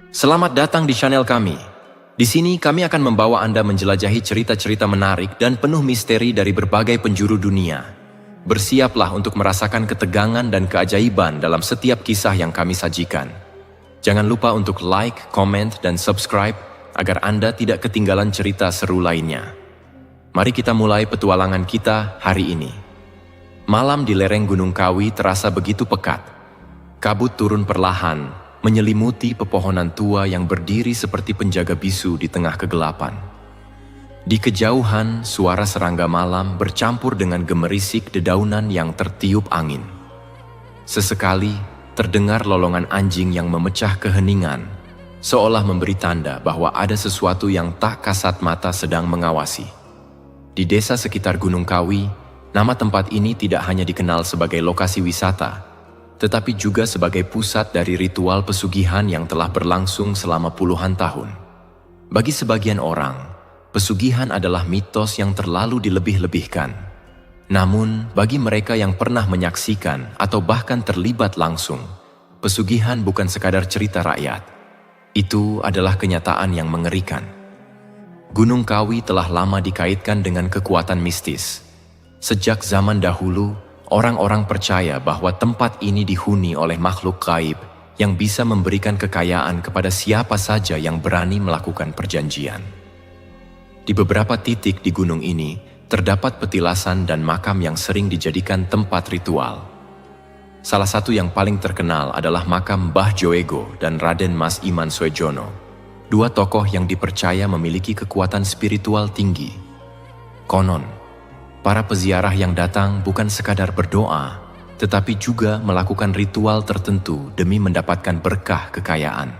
Selamat datang di channel kami. Di sini kami akan membawa Anda menjelajahi cerita-cerita menarik dan penuh misteri dari berbagai penjuru dunia. Bersiaplah untuk merasakan ketegangan dan keajaiban dalam setiap kisah yang kami sajikan. Jangan lupa untuk like, comment, dan subscribe agar Anda tidak ketinggalan cerita seru lainnya. Mari kita mulai petualangan kita hari ini. Malam di lereng Gunung Kawi terasa begitu pekat. Kabut turun perlahan, menyelimuti pepohonan tua yang berdiri seperti penjaga bisu di tengah kegelapan. Di kejauhan, suara serangga malam bercampur dengan gemerisik dedaunan yang tertiup angin. Sesekali, terdengar lolongan anjing yang memecah keheningan, seolah memberi tanda bahwa ada sesuatu yang tak kasat mata sedang mengawasi. Di desa sekitar Gunung Kawi, nama tempat ini tidak hanya dikenal sebagai lokasi wisata, tetapi juga sebagai pusat dari ritual pesugihan yang telah berlangsung selama puluhan tahun. Bagi sebagian orang, pesugihan adalah mitos yang terlalu dilebih-lebihkan. Namun, bagi mereka yang pernah menyaksikan atau bahkan terlibat langsung, pesugihan bukan sekadar cerita rakyat. Itu adalah kenyataan yang mengerikan. Gunung Kawi telah lama dikaitkan dengan kekuatan mistis. Sejak zaman dahulu, orang-orang percaya bahwa tempat ini dihuni oleh makhluk gaib yang bisa memberikan kekayaan kepada siapa saja yang berani melakukan perjanjian. Di beberapa titik di gunung ini, terdapat petilasan dan makam yang sering dijadikan tempat ritual. Salah satu yang paling terkenal adalah makam Mbah Joego dan Raden Mas Iman Swejono, dua tokoh yang dipercaya memiliki kekuatan spiritual tinggi. Konon, para peziarah yang datang bukan sekadar berdoa, tetapi juga melakukan ritual tertentu demi mendapatkan berkah kekayaan.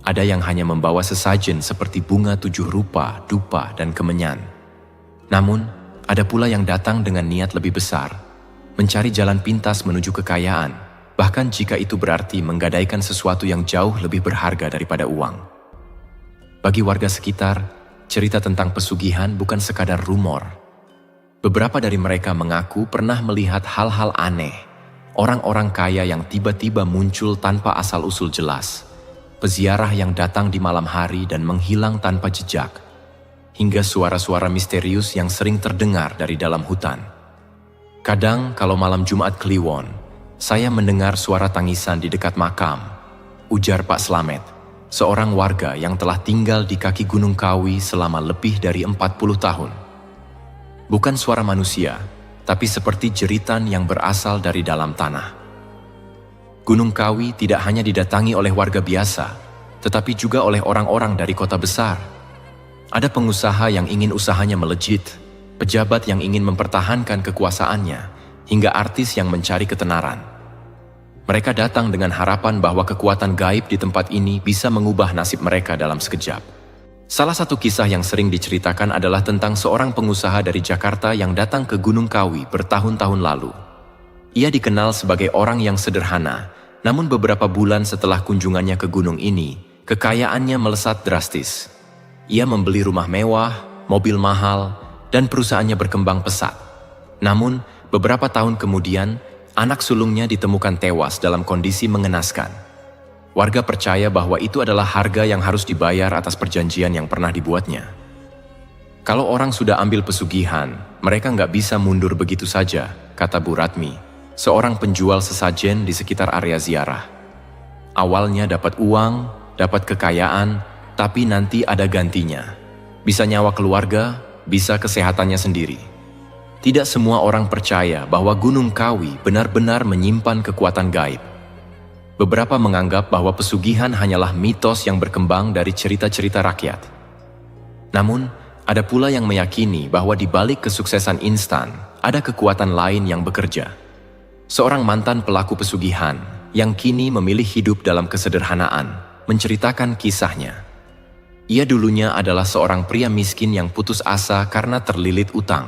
Ada yang hanya membawa sesajen seperti bunga 7 rupa, dupa, dan kemenyan. Namun, ada pula yang datang dengan niat lebih besar, mencari jalan pintas menuju kekayaan, bahkan jika itu berarti menggadaikan sesuatu yang jauh lebih berharga daripada uang. Bagi warga sekitar, cerita tentang pesugihan bukan sekadar rumor. Beberapa dari mereka mengaku pernah melihat hal-hal aneh, orang-orang kaya yang tiba-tiba muncul tanpa asal-usul jelas, peziarah yang datang di malam hari dan menghilang tanpa jejak, hingga suara-suara misterius yang sering terdengar dari dalam hutan. Kadang kalau malam Jumat Kliwon, saya mendengar suara tangisan di dekat makam, ujar Pak Slamet, seorang warga yang telah tinggal di kaki Gunung Kawi selama lebih dari 40 tahun. Bukan suara manusia, tapi seperti jeritan yang berasal dari dalam tanah. Gunung Kawi tidak hanya didatangi oleh warga biasa, tetapi juga oleh orang-orang dari kota besar. Ada pengusaha yang ingin usahanya melejit, pejabat yang ingin mempertahankan kekuasaannya, hingga artis yang mencari ketenaran. Mereka datang dengan harapan bahwa kekuatan gaib di tempat ini bisa mengubah nasib mereka dalam sekejap. Salah satu kisah yang sering diceritakan adalah tentang seorang pengusaha dari Jakarta yang datang ke Gunung Kawi bertahun-tahun lalu. Ia dikenal sebagai orang yang sederhana, namun beberapa bulan setelah kunjungannya ke gunung ini, kekayaannya melesat drastis. Ia membeli rumah mewah, mobil mahal, dan perusahaannya berkembang pesat. Namun, beberapa tahun kemudian, anak sulungnya ditemukan tewas dalam kondisi mengenaskan. Warga percaya bahwa itu adalah harga yang harus dibayar atas perjanjian yang pernah dibuatnya. Kalau orang sudah ambil pesugihan, mereka nggak bisa mundur begitu saja, kata Bu Ratmi, seorang penjual sesajen di sekitar area ziarah. Awalnya dapat uang, dapat kekayaan, tapi nanti ada gantinya. Bisa nyawa keluarga, bisa kesehatannya sendiri. Tidak semua orang percaya bahwa Gunung Kawi benar-benar menyimpan kekuatan gaib. Beberapa menganggap bahwa pesugihan hanyalah mitos yang berkembang dari cerita-cerita rakyat. Namun, ada pula yang meyakini bahwa di balik kesuksesan instan, ada kekuatan lain yang bekerja. Seorang mantan pelaku pesugihan yang kini memilih hidup dalam kesederhanaan, menceritakan kisahnya. Ia dulunya adalah seorang pria miskin yang putus asa karena terlilit utang.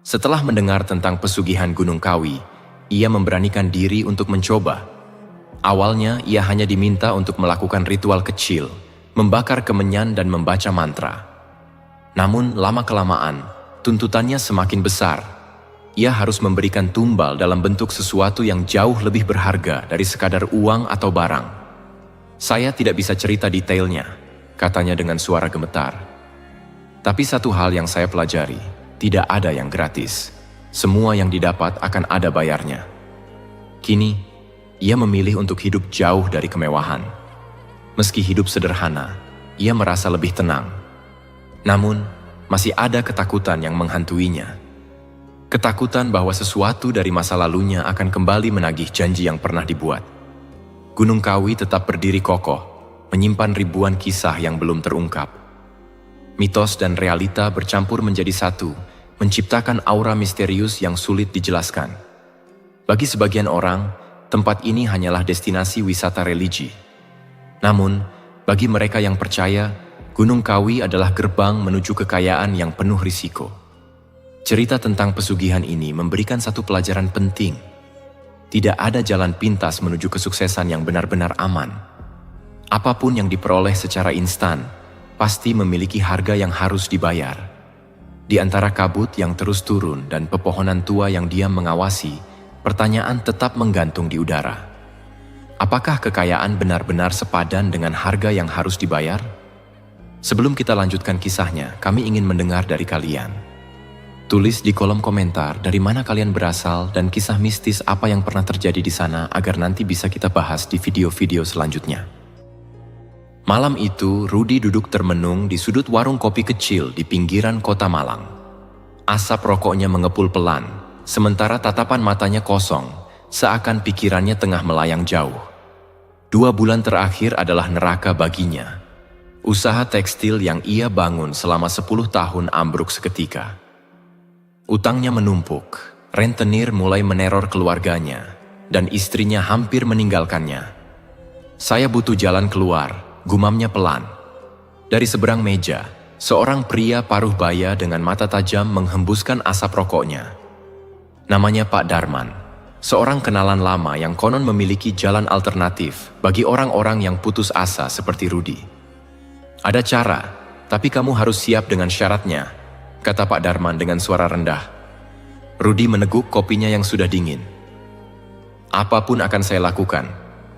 Setelah mendengar tentang pesugihan Gunung Kawi, ia memberanikan diri untuk mencoba. Awalnya, ia hanya diminta untuk melakukan ritual kecil, membakar kemenyan dan membaca mantra. Namun, lama-kelamaan, tuntutannya semakin besar. Ia harus memberikan tumbal dalam bentuk sesuatu yang jauh lebih berharga dari sekadar uang atau barang. Saya tidak bisa cerita detailnya, katanya dengan suara gemetar. Tapi satu hal yang saya pelajari, tidak ada yang gratis. Semua yang didapat akan ada bayarnya. Kini, ia memilih untuk hidup jauh dari kemewahan. Meski hidup sederhana, ia merasa lebih tenang. Namun, masih ada ketakutan yang menghantuinya. Ketakutan bahwa sesuatu dari masa lalunya akan kembali menagih janji yang pernah dibuat. Gunung Kawi tetap berdiri kokoh, menyimpan ribuan kisah yang belum terungkap. Mitos dan realita bercampur menjadi satu, menciptakan aura misterius yang sulit dijelaskan. Bagi sebagian orang, tempat ini hanyalah destinasi wisata religi. Namun, bagi mereka yang percaya, Gunung Kawi adalah gerbang menuju kekayaan yang penuh risiko. Cerita tentang pesugihan ini memberikan satu pelajaran penting. Tidak ada jalan pintas menuju kesuksesan yang benar-benar aman. Apapun yang diperoleh secara instan, pasti memiliki harga yang harus dibayar. Di antara kabut yang terus turun dan pepohonan tua yang diam mengawasi, pertanyaan tetap menggantung di udara. Apakah kekayaan benar-benar sepadan dengan harga yang harus dibayar? Sebelum kita lanjutkan kisahnya, kami ingin mendengar dari kalian. Tulis di kolom komentar dari mana kalian berasal dan kisah mistis apa yang pernah terjadi di sana agar nanti bisa kita bahas di video-video selanjutnya. Malam itu, Rudy duduk termenung di sudut warung kopi kecil di pinggiran kota Malang. Asap rokoknya mengepul pelan, sementara tatapan matanya kosong, seakan pikirannya tengah melayang jauh. 2 bulan terakhir adalah neraka baginya. Usaha tekstil yang ia bangun selama 10 tahun ambruk seketika. Utangnya menumpuk, rentenir mulai meneror keluarganya, dan istrinya hampir meninggalkannya. Saya butuh jalan keluar, gumamnya pelan. Dari seberang meja, seorang pria paruh baya dengan mata tajam menghembuskan asap rokoknya. Namanya Pak Darman, seorang kenalan lama yang konon memiliki jalan alternatif bagi orang-orang yang putus asa seperti Rudy. Ada cara, tapi kamu harus siap dengan syaratnya, kata Pak Darman dengan suara rendah. Rudy meneguk kopinya yang sudah dingin. Apapun akan saya lakukan,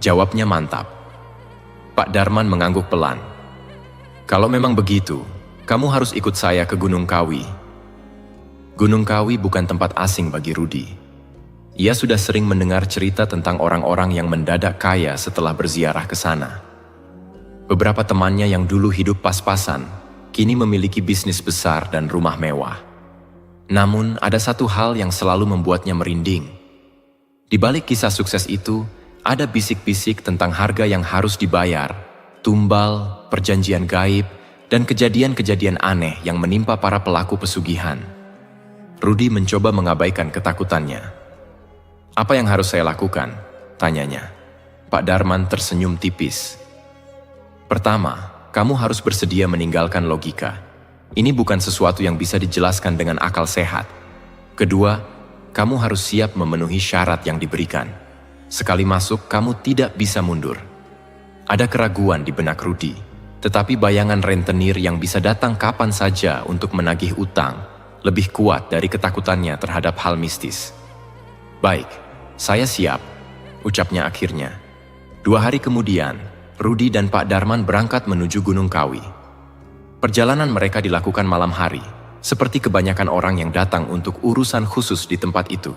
jawabnya mantap. Pak Darman mengangguk pelan. Kalau memang begitu, kamu harus ikut saya ke Gunung Kawi. Gunung Kawi bukan tempat asing bagi Rudy. Ia sudah sering mendengar cerita tentang orang-orang yang mendadak kaya setelah berziarah ke sana. Beberapa temannya yang dulu hidup pas-pasan, kini memiliki bisnis besar dan rumah mewah. Namun, ada satu hal yang selalu membuatnya merinding. Di balik kisah sukses itu, ada bisik-bisik tentang harga yang harus dibayar, tumbal, perjanjian gaib, dan kejadian-kejadian aneh yang menimpa para pelaku pesugihan. Rudy mencoba mengabaikan ketakutannya. Apa yang harus saya lakukan? Tanyanya. Pak Darman tersenyum tipis. Pertama, kamu harus bersedia meninggalkan logika. Ini bukan sesuatu yang bisa dijelaskan dengan akal sehat. Kedua, kamu harus siap memenuhi syarat yang diberikan. Sekali masuk, kamu tidak bisa mundur. Ada keraguan di benak Rudy, tetapi bayangan rentenir yang bisa datang kapan saja untuk menagih utang lebih kuat dari ketakutannya terhadap hal mistis. Baik, saya siap, ucapnya akhirnya. 2 hari kemudian, Rudy dan Pak Darman berangkat menuju Gunung Kawi. Perjalanan mereka dilakukan malam hari, seperti kebanyakan orang yang datang untuk urusan khusus di tempat itu.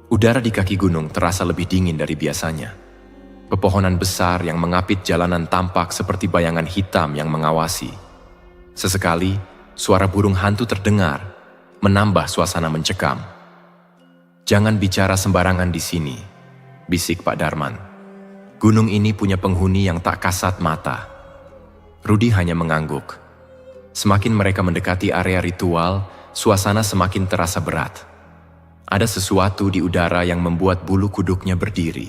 Udara di kaki gunung terasa lebih dingin dari biasanya. Pepohonan besar yang mengapit jalanan tampak seperti bayangan hitam yang mengawasi. Sesekali, suara burung hantu terdengar, menambah suasana mencekam. Jangan bicara sembarangan di sini, bisik Pak Darman. Gunung ini punya penghuni yang tak kasat mata. Rudy hanya mengangguk. Semakin mereka mendekati area ritual, suasana semakin terasa berat. Ada sesuatu di udara yang membuat bulu kuduknya berdiri.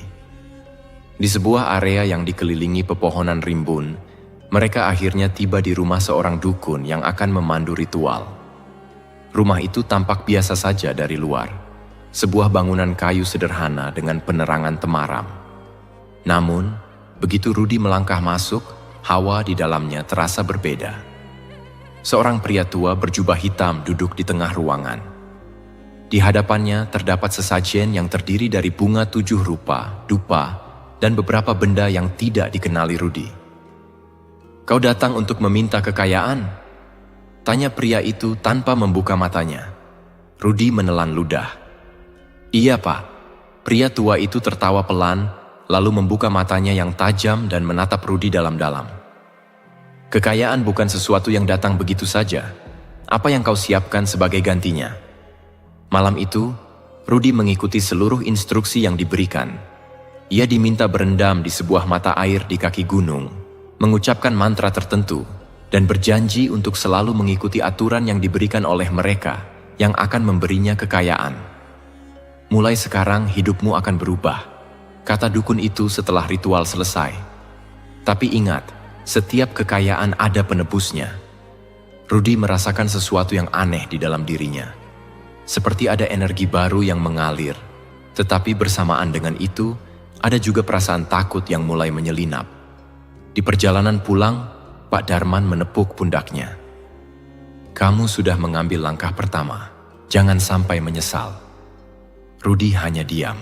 Di sebuah area yang dikelilingi pepohonan rimbun, mereka akhirnya tiba di rumah seorang dukun yang akan memandu ritual. Rumah itu tampak biasa saja dari luar, sebuah bangunan kayu sederhana dengan penerangan temaram. Namun, begitu Rudy melangkah masuk, hawa di dalamnya terasa berbeda. Seorang pria tua berjubah hitam duduk di tengah ruangan. Di hadapannya terdapat sesajen yang terdiri dari bunga 7 rupa, dupa, dan beberapa benda yang tidak dikenali Rudy. "Kau datang untuk meminta kekayaan?" tanya pria itu tanpa membuka matanya. Rudy menelan ludah. "Iya, Pak." Pria tua itu tertawa pelan, lalu membuka matanya yang tajam dan menatap Rudy dalam-dalam. "Kekayaan bukan sesuatu yang datang begitu saja. Apa yang kau siapkan sebagai gantinya?" Malam itu, Rudy mengikuti seluruh instruksi yang diberikan. Ia diminta berendam di sebuah mata air di kaki gunung, mengucapkan mantra tertentu, dan berjanji untuk selalu mengikuti aturan yang diberikan oleh mereka yang akan memberinya kekayaan. "Mulai sekarang hidupmu akan berubah," kata dukun itu setelah ritual selesai. "Tapi ingat, setiap kekayaan ada penebusnya." Rudy merasakan sesuatu yang aneh di dalam dirinya. Seperti ada energi baru yang mengalir, tetapi bersamaan dengan itu, ada juga perasaan takut yang mulai menyelinap. Di perjalanan pulang, Pak Darman menepuk pundaknya. "Kamu sudah mengambil langkah pertama, jangan sampai menyesal." Rudy hanya diam.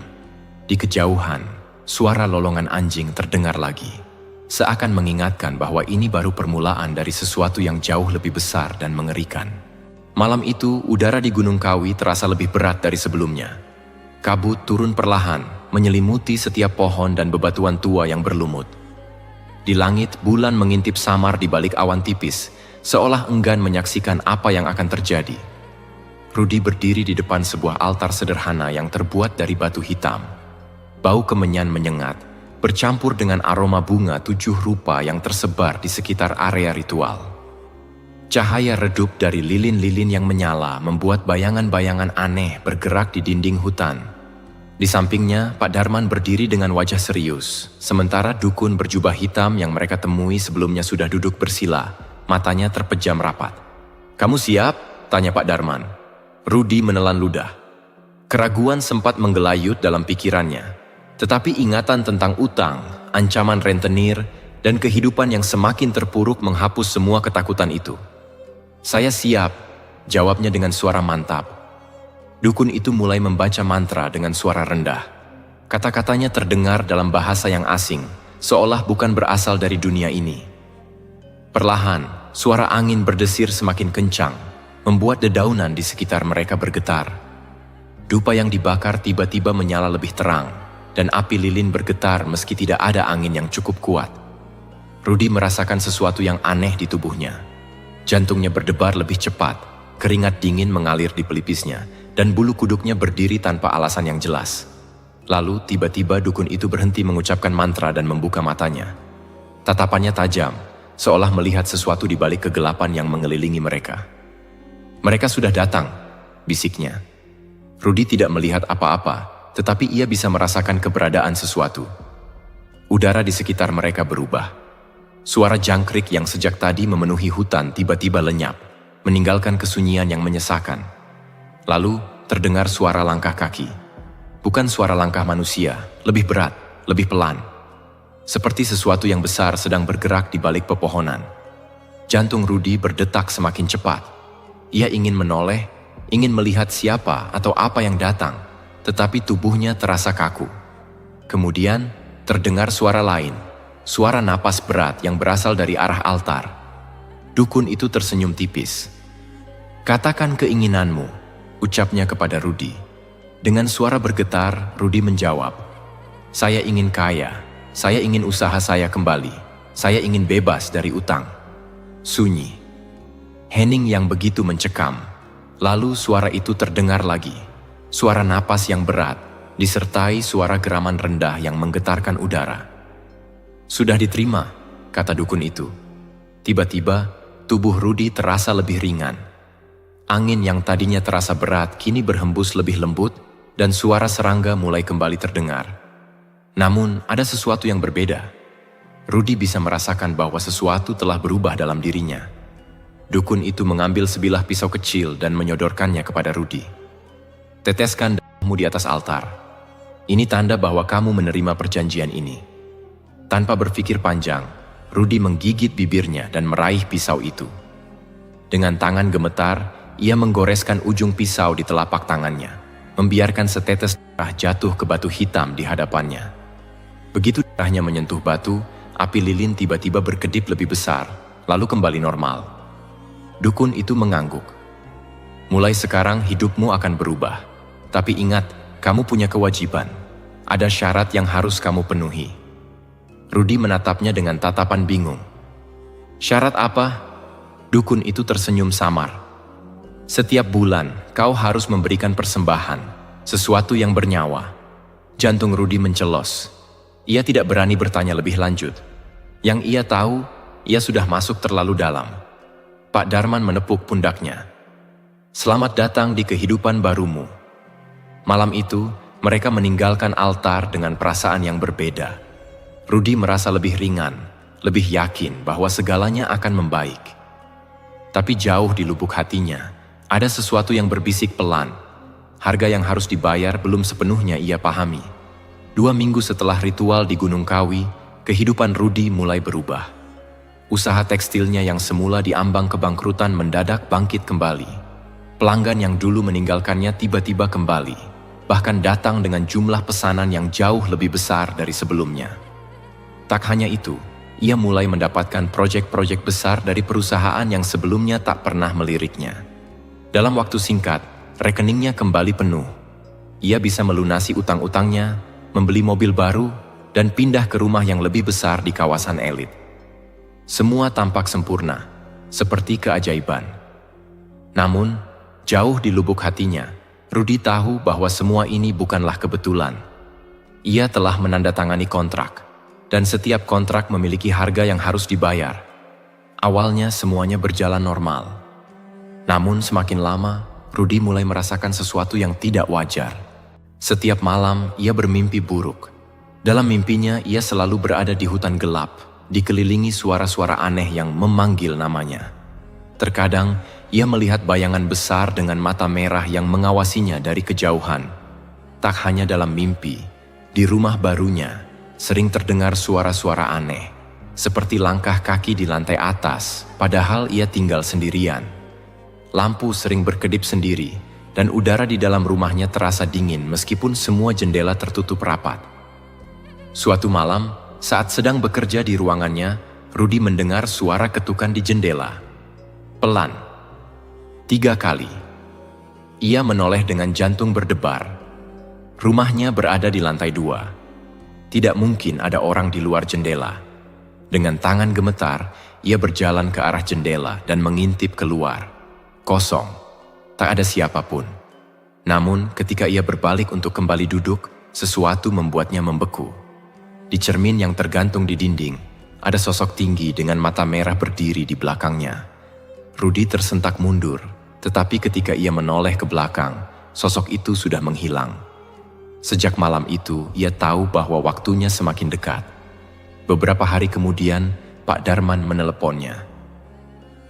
Di kejauhan, suara lolongan anjing terdengar lagi, seakan mengingatkan bahwa ini baru permulaan dari sesuatu yang jauh lebih besar dan mengerikan. Malam itu, udara di Gunung Kawi terasa lebih berat dari sebelumnya. Kabut turun perlahan, menyelimuti setiap pohon dan bebatuan tua yang berlumut. Di langit, bulan mengintip samar di balik awan tipis, seolah enggan menyaksikan apa yang akan terjadi. Rudy berdiri di depan sebuah altar sederhana yang terbuat dari batu hitam. Bau kemenyan menyengat, bercampur dengan aroma bunga 7 rupa yang tersebar di sekitar area ritual. Cahaya redup dari lilin-lilin yang menyala membuat bayangan-bayangan aneh bergerak di dinding hutan. Di sampingnya, Pak Darman berdiri dengan wajah serius, sementara dukun berjubah hitam yang mereka temui sebelumnya sudah duduk bersila, matanya terpejam rapat. "Kamu siap?" tanya Pak Darman. Rudy menelan ludah. Keraguan sempat menggelayut dalam pikirannya, tetapi ingatan tentang utang, ancaman rentenir, dan kehidupan yang semakin terpuruk menghapus semua ketakutan itu. "Saya siap," jawabnya dengan suara mantap. Dukun itu mulai membaca mantra dengan suara rendah. Kata-katanya terdengar dalam bahasa yang asing, seolah bukan berasal dari dunia ini. Perlahan, suara angin berdesir semakin kencang, membuat dedaunan di sekitar mereka bergetar. Dupa yang dibakar tiba-tiba menyala lebih terang, dan api lilin bergetar meski tidak ada angin yang cukup kuat. Rudy merasakan sesuatu yang aneh di tubuhnya. Jantungnya berdebar lebih cepat, keringat dingin mengalir di pelipisnya, dan bulu kuduknya berdiri tanpa alasan yang jelas. Lalu tiba-tiba dukun itu berhenti mengucapkan mantra dan membuka matanya. Tatapannya tajam, seolah melihat sesuatu di balik kegelapan yang mengelilingi mereka. "Mereka sudah datang," bisiknya. Rudy tidak melihat apa-apa, tetapi ia bisa merasakan keberadaan sesuatu. Udara di sekitar mereka berubah. Suara jangkrik yang sejak tadi memenuhi hutan tiba-tiba lenyap, meninggalkan kesunyian yang menyesakan. Lalu terdengar suara langkah kaki. Bukan suara langkah manusia, lebih berat, lebih pelan. Seperti sesuatu yang besar sedang bergerak di balik pepohonan. Jantung Rudy berdetak semakin cepat. Ia ingin menoleh, ingin melihat siapa atau apa yang datang, tetapi tubuhnya terasa kaku. Kemudian, terdengar suara lain, suara napas berat yang berasal dari arah altar. Dukun itu tersenyum tipis. "Katakan keinginanmu," ucapnya kepada Rudy. Dengan suara bergetar, Rudy menjawab, "Saya ingin kaya, saya ingin usaha saya kembali, saya ingin bebas dari utang." Sunyi. Hening yang begitu mencekam. Lalu suara itu terdengar lagi. Suara napas yang berat, disertai suara geraman rendah yang menggetarkan udara. "Sudah diterima," kata dukun itu. Tiba-tiba, tubuh Rudy terasa lebih ringan. Angin yang tadinya terasa berat kini berhembus lebih lembut, dan suara serangga mulai kembali terdengar. Namun, ada sesuatu yang berbeda. Rudy bisa merasakan bahwa sesuatu telah berubah dalam dirinya. Dukun itu mengambil sebilah pisau kecil dan menyodorkannya kepada Rudy. "Teteskan darahmu di atas altar. Ini tanda bahwa kamu menerima perjanjian ini." Tanpa berpikir panjang, Rudy menggigit bibirnya dan meraih pisau itu. Dengan tangan gemetar, ia menggoreskan ujung pisau di telapak tangannya, membiarkan setetes darah jatuh ke batu hitam di hadapannya. Begitu darahnya menyentuh batu, api lilin tiba-tiba berkedip lebih besar, lalu kembali normal. Dukun itu mengangguk. Mulai sekarang hidupmu akan berubah. Tapi ingat, kamu punya kewajiban. Ada syarat yang harus kamu penuhi. Rudi menatapnya dengan tatapan bingung. Syarat apa? Dukun itu tersenyum samar. Setiap bulan, kau harus memberikan persembahan, sesuatu yang bernyawa. Jantung Rudi mencelos. Ia tidak berani bertanya lebih lanjut. Yang ia tahu, ia sudah masuk terlalu dalam. Pak Darman menepuk pundaknya. Selamat datang di kehidupan barumu. Malam itu, mereka meninggalkan altar dengan perasaan yang berbeda. Rudi merasa lebih ringan, lebih yakin bahwa segalanya akan membaik. Tapi jauh di lubuk hatinya, ada sesuatu yang berbisik pelan. Harga yang harus dibayar belum sepenuhnya ia pahami. 2 minggu setelah ritual di Gunung Kawi, kehidupan Rudi mulai berubah. Usaha tekstilnya yang semula diambang kebangkrutan mendadak bangkit kembali. Pelanggan yang dulu meninggalkannya tiba-tiba kembali, bahkan datang dengan jumlah pesanan yang jauh lebih besar dari sebelumnya. Tak hanya itu, ia mulai mendapatkan proyek-proyek besar dari perusahaan yang sebelumnya tak pernah meliriknya. Dalam waktu singkat, rekeningnya kembali penuh. Ia bisa melunasi utang-utangnya, membeli mobil baru, dan pindah ke rumah yang lebih besar di kawasan elit. Semua tampak sempurna, seperti keajaiban. Namun, jauh di lubuk hatinya, Rudi tahu bahwa semua ini bukanlah kebetulan. Ia telah menandatangani kontrak, dan setiap kontrak memiliki harga yang harus dibayar. Awalnya semuanya berjalan normal. Namun semakin lama, Rudi mulai merasakan sesuatu yang tidak wajar. Setiap malam, ia bermimpi buruk. Dalam mimpinya, ia selalu berada di hutan gelap, dikelilingi suara-suara aneh yang memanggil namanya. Terkadang, ia melihat bayangan besar dengan mata merah yang mengawasinya dari kejauhan. Tak hanya dalam mimpi, di rumah barunya, sering terdengar suara-suara aneh, seperti langkah kaki di lantai atas, padahal ia tinggal sendirian. Lampu sering berkedip sendiri, dan udara di dalam rumahnya terasa dingin meskipun semua jendela tertutup rapat. Suatu malam, saat sedang bekerja di ruangannya, Rudi mendengar suara ketukan di jendela. Pelan. 3 kali. Ia menoleh dengan jantung berdebar. Rumahnya berada di lantai 2. Tidak mungkin ada orang di luar jendela. Dengan tangan gemetar, ia berjalan ke arah jendela dan mengintip keluar. Kosong. Tak ada siapapun. Namun, ketika ia berbalik untuk kembali duduk, sesuatu membuatnya membeku. Di cermin yang tergantung di dinding, ada sosok tinggi dengan mata merah berdiri di belakangnya. Rudi tersentak mundur, tetapi ketika ia menoleh ke belakang, sosok itu sudah menghilang. Sejak malam itu, ia tahu bahwa waktunya semakin dekat. Beberapa hari kemudian, Pak Darman meneleponnya.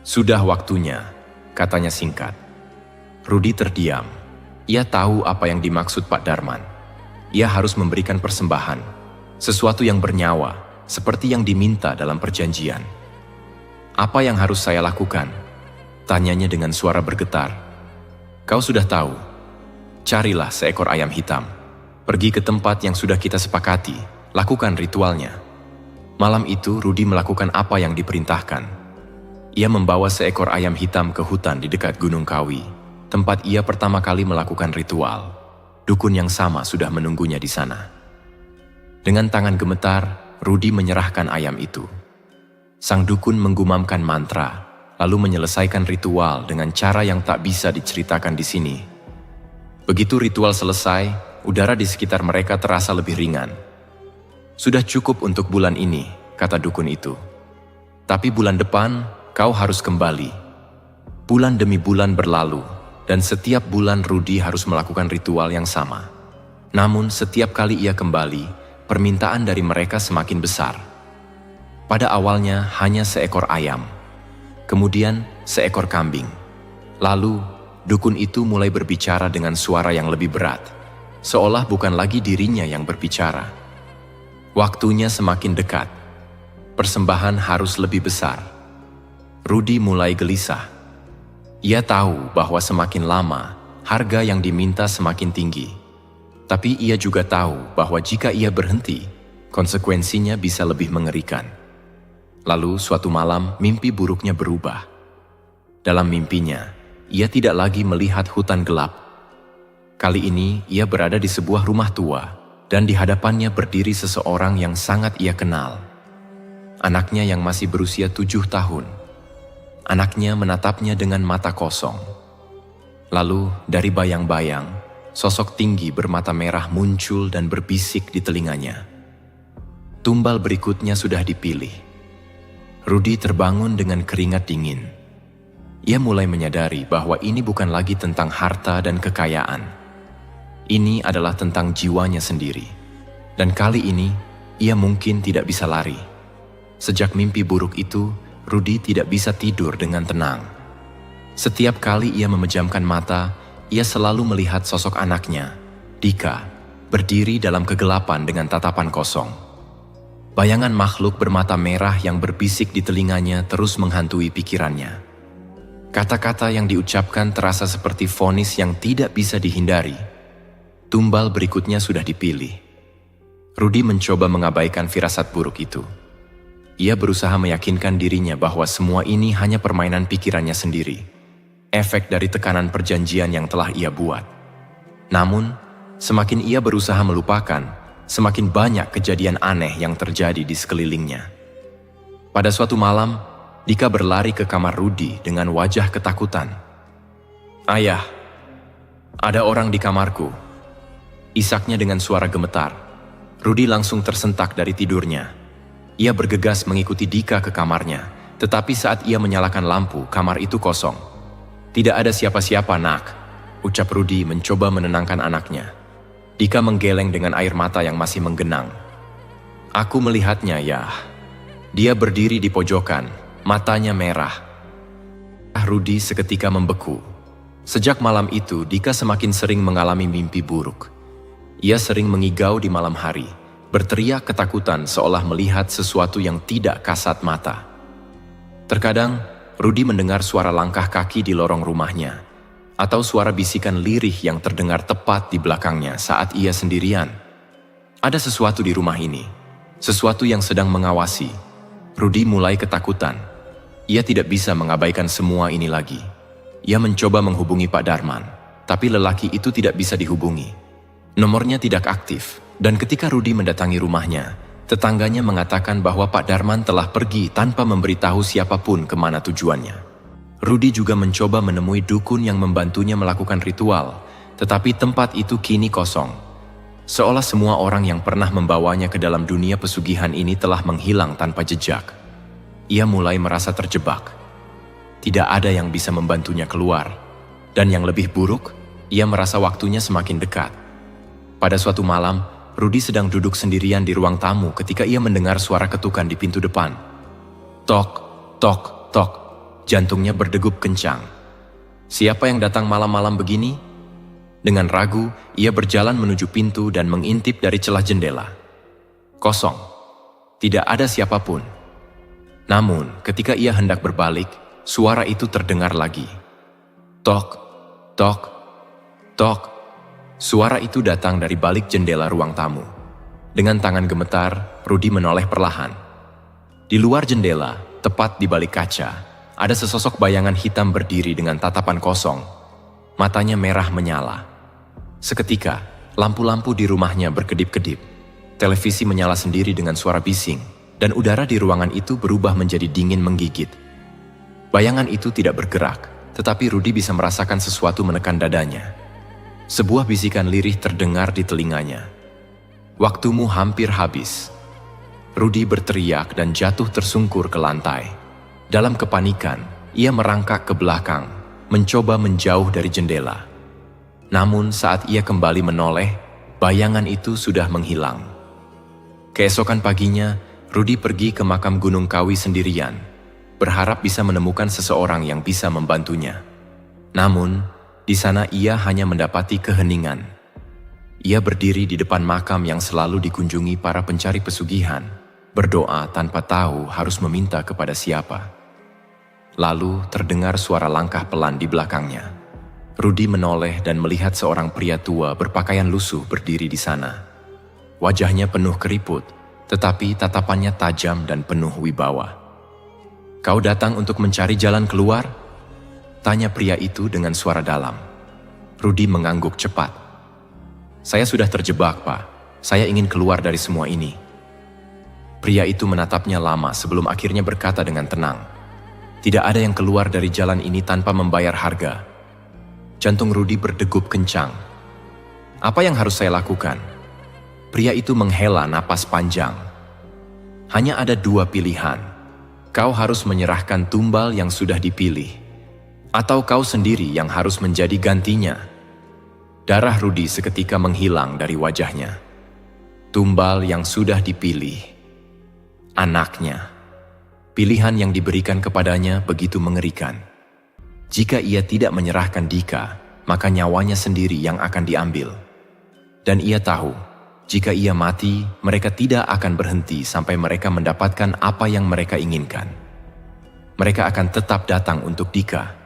Sudah waktunya, katanya singkat. Rudi terdiam. Ia tahu apa yang dimaksud Pak Darman. Ia harus memberikan persembahan, sesuatu yang bernyawa, seperti yang diminta dalam perjanjian. Apa yang harus saya lakukan? Tanyanya dengan suara bergetar. Kau sudah tahu. Carilah seekor ayam hitam. Pergi ke tempat yang sudah kita sepakati, lakukan ritualnya. Malam itu Rudi melakukan apa yang diperintahkan. Ia membawa seekor ayam hitam ke hutan di dekat Gunung Kawi, tempat ia pertama kali melakukan ritual. Dukun yang sama sudah menunggunya di sana. Dengan tangan gemetar, Rudi menyerahkan ayam itu. Sang dukun menggumamkan mantra, lalu menyelesaikan ritual dengan cara yang tak bisa diceritakan di sini. Begitu ritual selesai, udara di sekitar mereka terasa lebih ringan. Sudah cukup untuk bulan ini, kata dukun itu. Tapi bulan depan, kau harus kembali. Bulan demi bulan berlalu, dan setiap bulan Rudi harus melakukan ritual yang sama. Namun setiap kali ia kembali, permintaan dari mereka semakin besar. Pada awalnya hanya seekor ayam, kemudian seekor kambing. Lalu, dukun itu mulai berbicara dengan suara yang lebih berat, seolah bukan lagi dirinya yang berbicara. Waktunya semakin dekat. Persembahan harus lebih besar. Rudi mulai gelisah. Ia tahu bahwa semakin lama, harga yang diminta semakin tinggi. Tapi ia juga tahu bahwa jika ia berhenti, konsekuensinya bisa lebih mengerikan. Lalu suatu malam mimpi buruknya berubah. Dalam mimpinya, ia tidak lagi melihat hutan gelap. Kali ini ia berada di sebuah rumah tua dan di hadapannya berdiri seseorang yang sangat ia kenal. Anaknya yang masih berusia 7 tahun. Anaknya menatapnya dengan mata kosong. Lalu dari bayang-bayang, sosok tinggi bermata merah muncul dan berbisik di telinganya. Tumbal berikutnya sudah dipilih. Rudy terbangun dengan keringat dingin. Ia mulai menyadari bahwa ini bukan lagi tentang harta dan kekayaan. Ini adalah tentang jiwanya sendiri. Dan kali ini, ia mungkin tidak bisa lari. Sejak mimpi buruk itu, Rudy tidak bisa tidur dengan tenang. Setiap kali ia memejamkan mata, ia selalu melihat sosok anaknya, Dika, berdiri dalam kegelapan dengan tatapan kosong. Bayangan makhluk bermata merah yang berbisik di telinganya terus menghantui pikirannya. Kata-kata yang diucapkan terasa seperti vonis yang tidak bisa dihindari. Tumbal berikutnya sudah dipilih. Rudy mencoba mengabaikan firasat buruk itu. Ia berusaha meyakinkan dirinya bahwa semua ini hanya permainan pikirannya sendiri, efek dari tekanan perjanjian yang telah ia buat. Namun, semakin ia berusaha melupakan, semakin banyak kejadian aneh yang terjadi di sekelilingnya. Pada suatu malam, Dika berlari ke kamar Rudy dengan wajah ketakutan. "Ayah, ada orang di kamarku," isaknya dengan suara gemetar. Rudy langsung tersentak dari tidurnya. Ia bergegas mengikuti Dika ke kamarnya, tetapi saat ia menyalakan lampu, kamar itu kosong. "Tidak ada siapa-siapa, nak," ucap Rudy mencoba menenangkan anaknya. Dika menggeleng dengan air mata yang masih menggenang. "Aku melihatnya, ya." Dia berdiri di pojokan, matanya merah. Rudy seketika membeku. Sejak malam itu, Dika semakin sering mengalami mimpi buruk. Ia sering mengigau di malam hari, berteriak ketakutan seolah melihat sesuatu yang tidak kasat mata. Terkadang, Rudy mendengar suara langkah kaki di lorong rumahnya, atau suara bisikan lirih yang terdengar tepat di belakangnya saat ia sendirian. Ada sesuatu di rumah ini, sesuatu yang sedang mengawasi. Rudy mulai ketakutan. Ia tidak bisa mengabaikan semua ini lagi. Ia mencoba menghubungi Pak Darman, tapi lelaki itu tidak bisa dihubungi. Nomornya tidak aktif, dan ketika Rudy mendatangi rumahnya, tetangganya mengatakan bahwa Pak Darman telah pergi tanpa memberitahu siapapun kemana tujuannya. Rudy juga mencoba menemui dukun yang membantunya melakukan ritual, tetapi tempat itu kini kosong. Seolah semua orang yang pernah membawanya ke dalam dunia pesugihan ini telah menghilang tanpa jejak. Ia mulai merasa terjebak. Tidak ada yang bisa membantunya keluar. Dan yang lebih buruk, ia merasa waktunya semakin dekat. Pada suatu malam, Rudy sedang duduk sendirian di ruang tamu ketika ia mendengar suara ketukan di pintu depan. Tok, tok, tok. Jantungnya berdegup kencang. Siapa yang datang malam-malam begini? Dengan ragu, ia berjalan menuju pintu dan mengintip dari celah jendela. Kosong. Tidak ada siapapun. Namun, ketika ia hendak berbalik, suara itu terdengar lagi. Tok, tok, tok. Suara itu datang dari balik jendela ruang tamu. Dengan tangan gemetar, Rudy menoleh perlahan. Di luar jendela, tepat di balik kaca, ada sesosok bayangan hitam berdiri dengan tatapan kosong. Matanya merah menyala. Seketika, lampu-lampu di rumahnya berkedip-kedip. Televisi menyala sendiri dengan suara bising, dan udara di ruangan itu berubah menjadi dingin menggigit. Bayangan itu tidak bergerak, tetapi Rudy bisa merasakan sesuatu menekan dadanya. Sebuah bisikan lirih terdengar di telinganya. "Waktumu hampir habis." Rudy berteriak dan jatuh tersungkur ke lantai. Dalam kepanikan, ia merangkak ke belakang, mencoba menjauh dari jendela. Namun saat ia kembali menoleh, bayangan itu sudah menghilang. Keesokan paginya, Rudy pergi ke makam Gunung Kawi sendirian, berharap bisa menemukan seseorang yang bisa membantunya. Namun, di sana ia hanya mendapati keheningan. Ia berdiri di depan makam yang selalu dikunjungi para pencari pesugihan, berdoa tanpa tahu harus meminta kepada siapa. Lalu terdengar suara langkah pelan di belakangnya. Rudy menoleh dan melihat seorang pria tua berpakaian lusuh berdiri di sana. Wajahnya penuh keriput, tetapi tatapannya tajam dan penuh wibawa. "Kau datang untuk mencari jalan keluar?" tanya pria itu dengan suara dalam. Rudy mengangguk cepat. "Saya sudah terjebak, Pak. Saya ingin keluar dari semua ini." Pria itu menatapnya lama sebelum akhirnya berkata dengan tenang, "Tidak ada yang keluar dari jalan ini tanpa membayar harga." Jantung Rudy berdegup kencang. "Apa yang harus saya lakukan?" Pria itu menghela napas panjang. "Hanya ada dua pilihan. Kau harus menyerahkan tumbal yang sudah dipilih, atau kau sendiri yang harus menjadi gantinya." Darah Rudy seketika menghilang dari wajahnya. Tumbal yang sudah dipilih. Anaknya. Pilihan yang diberikan kepadanya begitu mengerikan. Jika ia tidak menyerahkan Dika, maka nyawanya sendiri yang akan diambil. Dan ia tahu, jika ia mati, mereka tidak akan berhenti sampai mereka mendapatkan apa yang mereka inginkan. Mereka akan tetap datang untuk Dika.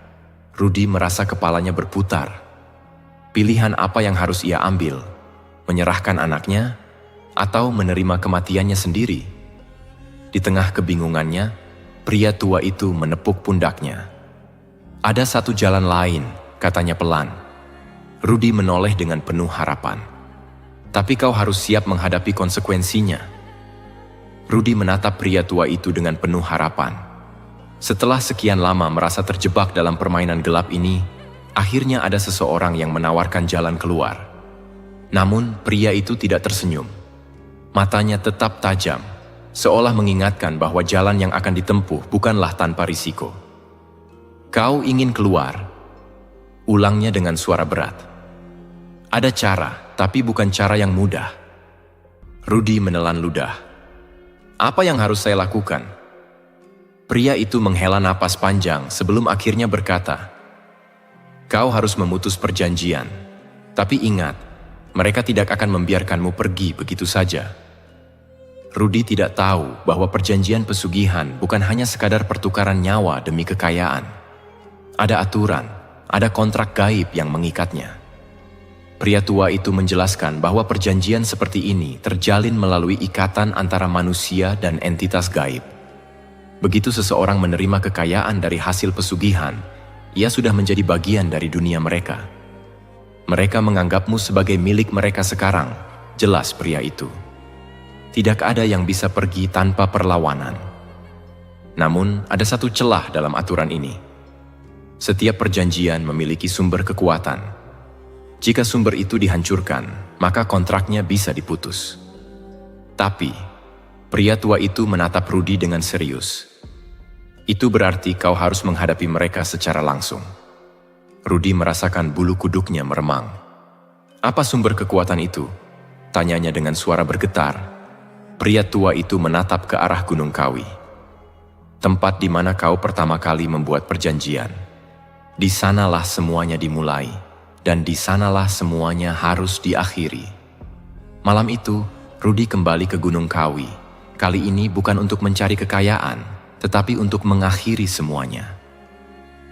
Rudy merasa kepalanya berputar. Pilihan apa yang harus ia ambil? Menyerahkan anaknya, atau menerima kematiannya sendiri? Di tengah kebingungannya, pria tua itu menepuk pundaknya. "Ada satu jalan lain," katanya pelan. Rudy menoleh dengan penuh harapan. "Tapi kau harus siap menghadapi konsekuensinya." Rudy menatap pria tua itu dengan penuh harapan. Setelah sekian lama merasa terjebak dalam permainan gelap ini, akhirnya ada seseorang yang menawarkan jalan keluar. Namun, pria itu tidak tersenyum. Matanya tetap tajam, seolah mengingatkan bahwa jalan yang akan ditempuh bukanlah tanpa risiko. "Kau ingin keluar?" ulangnya dengan suara berat. "Ada cara, tapi bukan cara yang mudah." Rudy menelan ludah. "Apa yang harus saya lakukan?" Pria itu menghela napas panjang sebelum akhirnya berkata, "Kau harus memutus perjanjian. Tapi ingat, mereka tidak akan membiarkanmu pergi begitu saja." Rudy tidak tahu bahwa perjanjian pesugihan bukan hanya sekadar pertukaran nyawa demi kekayaan. Ada aturan, ada kontrak gaib yang mengikatnya. Pria tua itu menjelaskan bahwa perjanjian seperti ini terjalin melalui ikatan antara manusia dan entitas gaib. Begitu seseorang menerima kekayaan dari hasil pesugihan, ia sudah menjadi bagian dari dunia mereka. "Mereka menganggapmu sebagai milik mereka sekarang," jelas pria itu. "Tidak ada yang bisa pergi tanpa perlawanan. Namun, ada satu celah dalam aturan ini. Setiap perjanjian memiliki sumber kekuatan. Jika sumber itu dihancurkan, maka kontraknya bisa diputus." Tapi, pria tua itu menatap Rudy dengan serius. "Itu berarti kau harus menghadapi mereka secara langsung." Rudy merasakan bulu kuduknya meremang. "Apa sumber kekuatan itu?" tanyanya dengan suara bergetar. Pria tua itu menatap ke arah Gunung Kawi. "Tempat di mana kau pertama kali membuat perjanjian. Di sanalah semuanya dimulai, dan di sanalah semuanya harus diakhiri." Malam itu, Rudy kembali ke Gunung Kawi. Kali ini bukan untuk mencari kekayaan, tetapi untuk mengakhiri semuanya.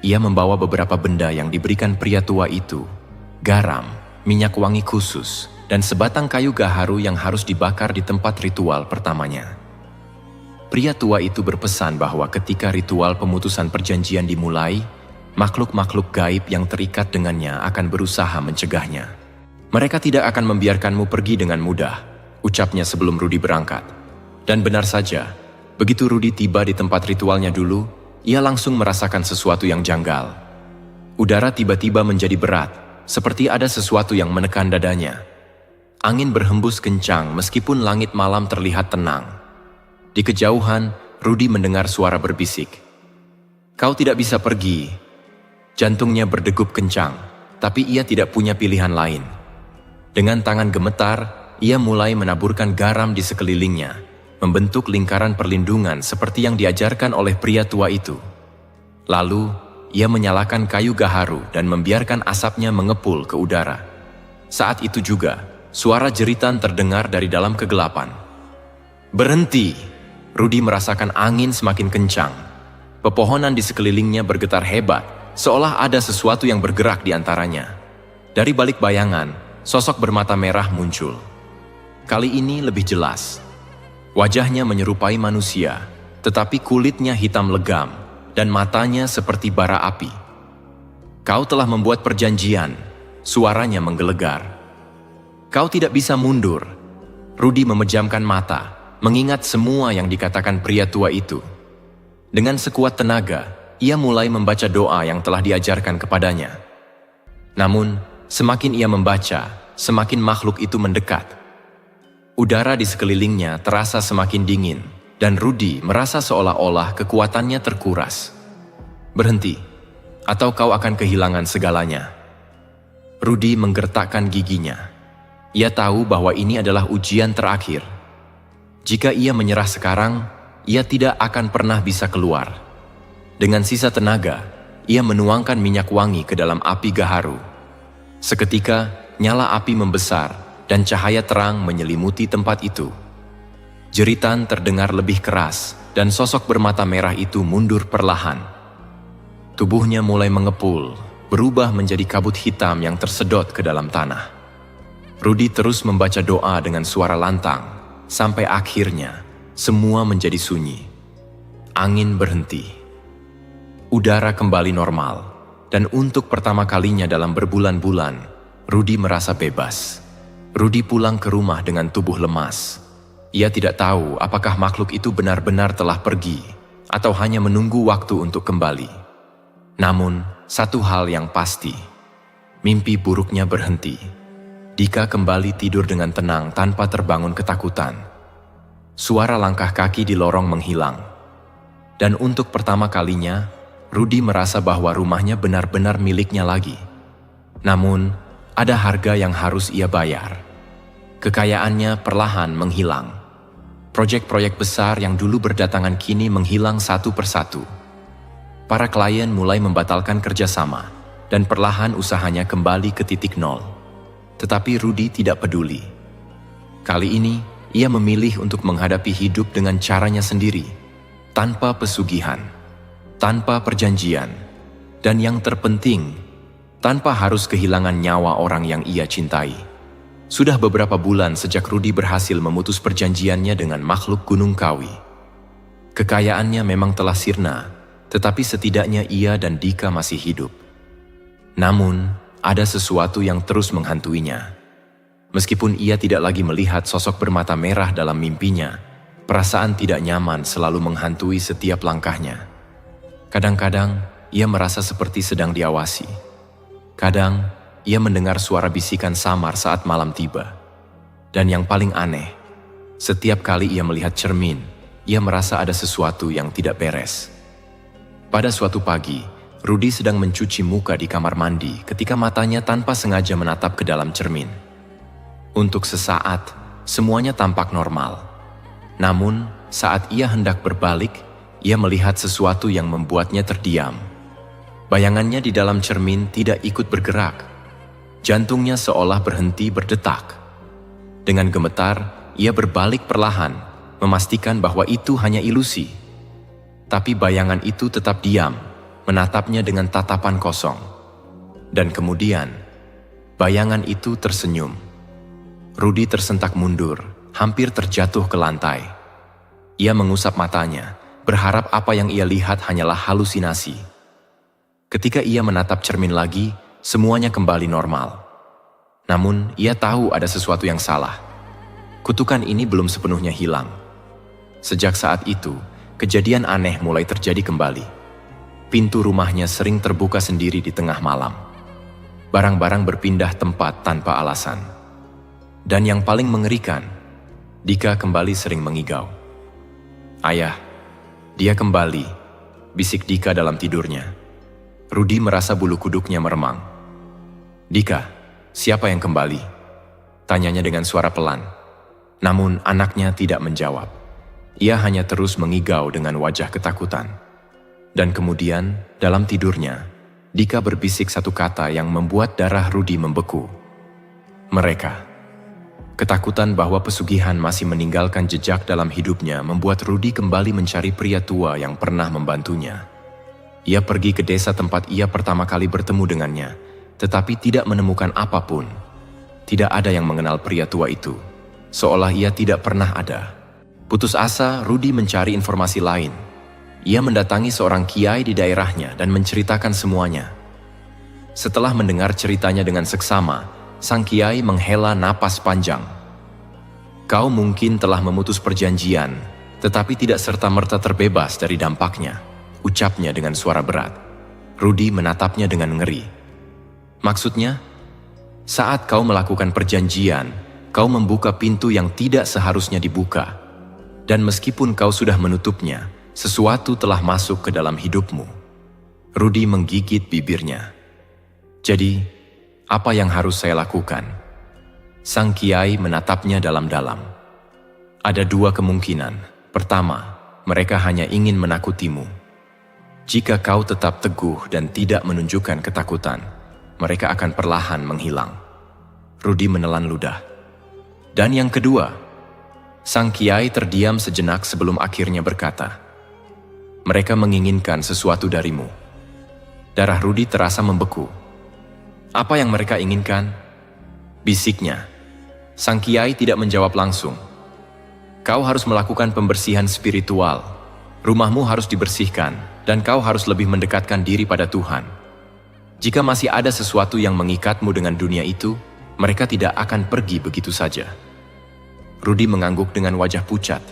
Ia membawa beberapa benda yang diberikan pria tua itu: garam, minyak wangi khusus, dan sebatang kayu gaharu yang harus dibakar di tempat ritual pertamanya. Pria tua itu berpesan bahwa ketika ritual pemutusan perjanjian dimulai, makhluk-makhluk gaib yang terikat dengannya akan berusaha mencegahnya. "Mereka tidak akan membiarkanmu pergi dengan mudah," ucapnya sebelum Rudy berangkat. Dan benar saja, begitu Rudy tiba di tempat ritualnya dulu, ia langsung merasakan sesuatu yang janggal. Udara tiba-tiba menjadi berat, seperti ada sesuatu yang menekan dadanya. Angin berhembus kencang meskipun langit malam terlihat tenang. Di kejauhan, Rudy mendengar suara berbisik. "Kau tidak bisa pergi." Jantungnya berdegup kencang, tapi ia tidak punya pilihan lain. Dengan tangan gemetar, ia mulai menaburkan garam di sekelilingnya, membentuk lingkaran perlindungan seperti yang diajarkan oleh pria tua itu. Lalu, ia menyalakan kayu gaharu dan membiarkan asapnya mengepul ke udara. Saat itu juga, suara jeritan terdengar dari dalam kegelapan. "Berhenti!" Rudy merasakan angin semakin kencang. Pepohonan di sekelilingnya bergetar hebat, seolah ada sesuatu yang bergerak di antaranya. Dari balik bayangan, sosok bermata merah muncul. Kali ini lebih jelas. Wajahnya menyerupai manusia, tetapi kulitnya hitam legam dan matanya seperti bara api. "Kau telah membuat perjanjian," suaranya menggelegar. "Kau tidak bisa mundur." Rudy memejamkan mata, mengingat semua yang dikatakan pria tua itu. Dengan sekuat tenaga, ia mulai membaca doa yang telah diajarkan kepadanya. Namun, semakin ia membaca, semakin makhluk itu mendekat. Udara di sekelilingnya terasa semakin dingin, dan Rudy merasa seolah-olah kekuatannya terkuras. "Berhenti, atau kau akan kehilangan segalanya." Rudy menggertakkan giginya. Ia tahu bahwa ini adalah ujian terakhir. Jika ia menyerah sekarang, ia tidak akan pernah bisa keluar. Dengan sisa tenaga, ia menuangkan minyak wangi ke dalam api gaharu. Seketika, nyala api membesar, dan cahaya terang menyelimuti tempat itu. Jeritan terdengar lebih keras, dan sosok bermata merah itu mundur perlahan. Tubuhnya mulai mengepul, berubah menjadi kabut hitam yang tersedot ke dalam tanah. Rudy terus membaca doa dengan suara lantang, sampai akhirnya semua menjadi sunyi. Angin berhenti. Udara kembali normal, dan untuk pertama kalinya dalam berbulan-bulan, Rudy merasa bebas. Rudy pulang ke rumah dengan tubuh lemas. Ia tidak tahu apakah makhluk itu benar-benar telah pergi atau hanya menunggu waktu untuk kembali. Namun, satu hal yang pasti, mimpi buruknya berhenti. Dika kembali tidur dengan tenang tanpa terbangun ketakutan. Suara langkah kaki di lorong menghilang. Dan untuk pertama kalinya, Rudy merasa bahwa rumahnya benar-benar miliknya lagi. Namun, ada harga yang harus ia bayar. Kekayaannya perlahan menghilang. Proyek-proyek besar yang dulu berdatangan kini menghilang satu persatu. Para klien mulai membatalkan kerjasama, dan perlahan usahanya kembali ke titik nol. Tetapi Rudy tidak peduli. Kali ini, ia memilih untuk menghadapi hidup dengan caranya sendiri, tanpa pesugihan, tanpa perjanjian, dan yang terpenting, tanpa harus kehilangan nyawa orang yang ia cintai. Sudah beberapa bulan sejak Rudy berhasil memutus perjanjiannya dengan makhluk Gunung Kawi. Kekayaannya memang telah sirna, tetapi setidaknya ia dan Dika masih hidup. Namun, ada sesuatu yang terus menghantuinya. Meskipun ia tidak lagi melihat sosok bermata merah dalam mimpinya, perasaan tidak nyaman selalu menghantui setiap langkahnya. Kadang-kadang, ia merasa seperti sedang diawasi. Kadang, ia mendengar suara bisikan samar saat malam tiba. Dan yang paling aneh, setiap kali ia melihat cermin, ia merasa ada sesuatu yang tidak beres. Pada suatu pagi, Rudy sedang mencuci muka di kamar mandi ketika matanya tanpa sengaja menatap ke dalam cermin. Untuk sesaat, semuanya tampak normal. Namun, saat ia hendak berbalik, ia melihat sesuatu yang membuatnya terdiam. Bayangannya di dalam cermin tidak ikut bergerak. Jantungnya seolah berhenti berdetak. Dengan gemetar, ia berbalik perlahan, memastikan bahwa itu hanya ilusi. Tapi bayangan itu tetap diam, menatapnya dengan tatapan kosong. Dan kemudian, bayangan itu tersenyum. Rudy tersentak mundur, hampir terjatuh ke lantai. Ia mengusap matanya, berharap apa yang ia lihat hanyalah halusinasi. Ketika ia menatap cermin lagi, semuanya kembali normal. Namun, ia tahu ada sesuatu yang salah. Kutukan ini belum sepenuhnya hilang. Sejak saat itu, kejadian aneh mulai terjadi kembali. Pintu rumahnya sering terbuka sendiri di tengah malam. Barang-barang berpindah tempat tanpa alasan. Dan yang paling mengerikan, Dika kembali sering mengigau. "Ayah, dia kembali," bisik Dika dalam tidurnya. Rudy merasa bulu kuduknya meremang. "Dika, siapa yang kembali?" tanyanya dengan suara pelan. Namun anaknya tidak menjawab. Ia hanya terus mengigau dengan wajah ketakutan. Dan kemudian, dalam tidurnya, Dika berbisik satu kata yang membuat darah Rudy membeku. "Mereka." Ketakutan bahwa pesugihan masih meninggalkan jejak dalam hidupnya membuat Rudy kembali mencari pria tua yang pernah membantunya. Ia pergi ke desa tempat ia pertama kali bertemu dengannya, tetapi tidak menemukan apapun. Tidak ada yang mengenal pria tua itu, seolah ia tidak pernah ada. Putus asa, Rudy mencari informasi lain. Ia mendatangi seorang kiai di daerahnya dan menceritakan semuanya. Setelah mendengar ceritanya dengan seksama, sang kiai menghela napas panjang. "Kau mungkin telah memutus perjanjian, tetapi tidak serta-merta terbebas dari dampaknya," ucapnya dengan suara berat. Rudy menatapnya dengan ngeri. "Maksudnya? Saat kau melakukan perjanjian, kau membuka pintu yang tidak seharusnya dibuka. Dan meskipun kau sudah menutupnya, sesuatu telah masuk ke dalam hidupmu." Rudy menggigit bibirnya. "Jadi, apa yang harus saya lakukan?" Sang kiai menatapnya dalam-dalam. "Ada dua kemungkinan. Pertama, mereka hanya ingin menakutimu. Jika kau tetap teguh dan tidak menunjukkan ketakutan, mereka akan perlahan menghilang." Rudy menelan ludah. "Dan yang kedua," sang kiai terdiam sejenak sebelum akhirnya berkata, "Mereka menginginkan sesuatu darimu." Darah Rudy terasa membeku. "Apa yang mereka inginkan?" bisiknya. Sang kiai tidak menjawab langsung. "Kau harus melakukan pembersihan spiritual. Rumahmu harus dibersihkan, dan kau harus lebih mendekatkan diri pada Tuhan. Jika masih ada sesuatu yang mengikatmu dengan dunia itu, mereka tidak akan pergi begitu saja." Rudy mengangguk dengan wajah pucat.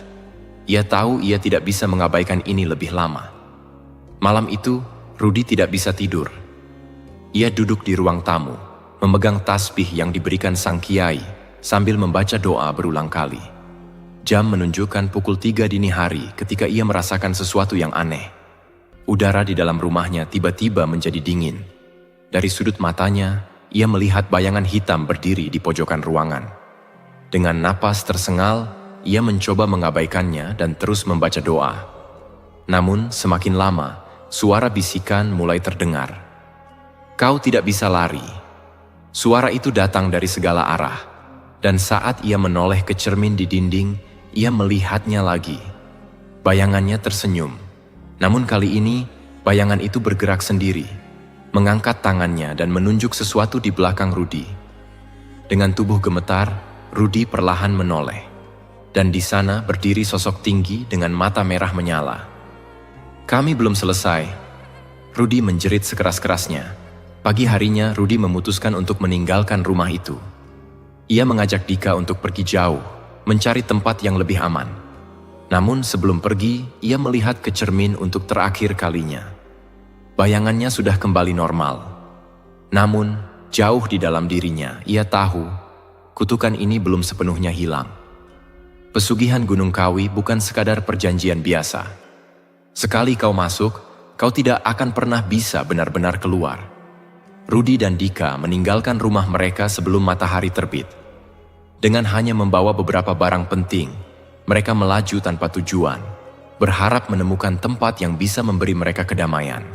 Ia tahu ia tidak bisa mengabaikan ini lebih lama. Malam itu, Rudy tidak bisa tidur. Ia duduk di ruang tamu, memegang tasbih yang diberikan sang kiai, sambil membaca doa berulang kali. Jam menunjukkan pukul 3 dini hari ketika ia merasakan sesuatu yang aneh. Udara di dalam rumahnya tiba-tiba menjadi dingin. Dari sudut matanya, ia melihat bayangan hitam berdiri di pojokan ruangan. Dengan napas tersengal, ia mencoba mengabaikannya dan terus membaca doa. Namun, semakin lama, suara bisikan mulai terdengar. "Kau tidak bisa lari." Suara itu datang dari segala arah, dan saat ia menoleh ke cermin di dinding, ia melihatnya lagi. Bayangannya tersenyum. Namun kali ini, bayangan itu bergerak sendiri, mengangkat tangannya dan menunjuk sesuatu di belakang Rudy. Dengan tubuh gemetar, Rudy perlahan menoleh, dan di sana berdiri sosok tinggi dengan mata merah menyala. "Kami belum selesai," Rudy menjerit sekeras-kerasnya. Pagi harinya, Rudy memutuskan untuk meninggalkan rumah itu. Ia mengajak Dika untuk pergi jauh, mencari tempat yang lebih aman. Namun sebelum pergi, ia melihat ke cermin untuk terakhir kalinya. Bayangannya sudah kembali normal. Namun, jauh di dalam dirinya, ia tahu kutukan ini belum sepenuhnya hilang. Pesugihan Gunung Kawi bukan sekadar perjanjian biasa. Sekali kau masuk, kau tidak akan pernah bisa benar-benar keluar. Rudy dan Dika meninggalkan rumah mereka sebelum matahari terbit. Dengan hanya membawa beberapa barang penting, mereka melaju tanpa tujuan, berharap menemukan tempat yang bisa memberi mereka kedamaian.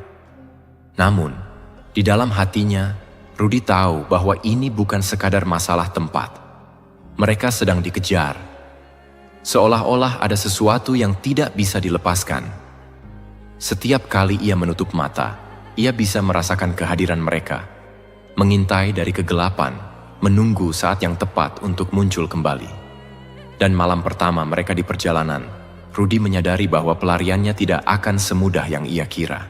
Namun, di dalam hatinya, Rudy tahu bahwa ini bukan sekadar masalah tempat. Mereka sedang dikejar. Seolah-olah ada sesuatu yang tidak bisa dilepaskan. Setiap kali ia menutup mata, ia bisa merasakan kehadiran mereka. Mengintai dari kegelapan, menunggu saat yang tepat untuk muncul kembali. Dan malam pertama mereka di perjalanan, Rudy menyadari bahwa pelariannya tidak akan semudah yang ia kira.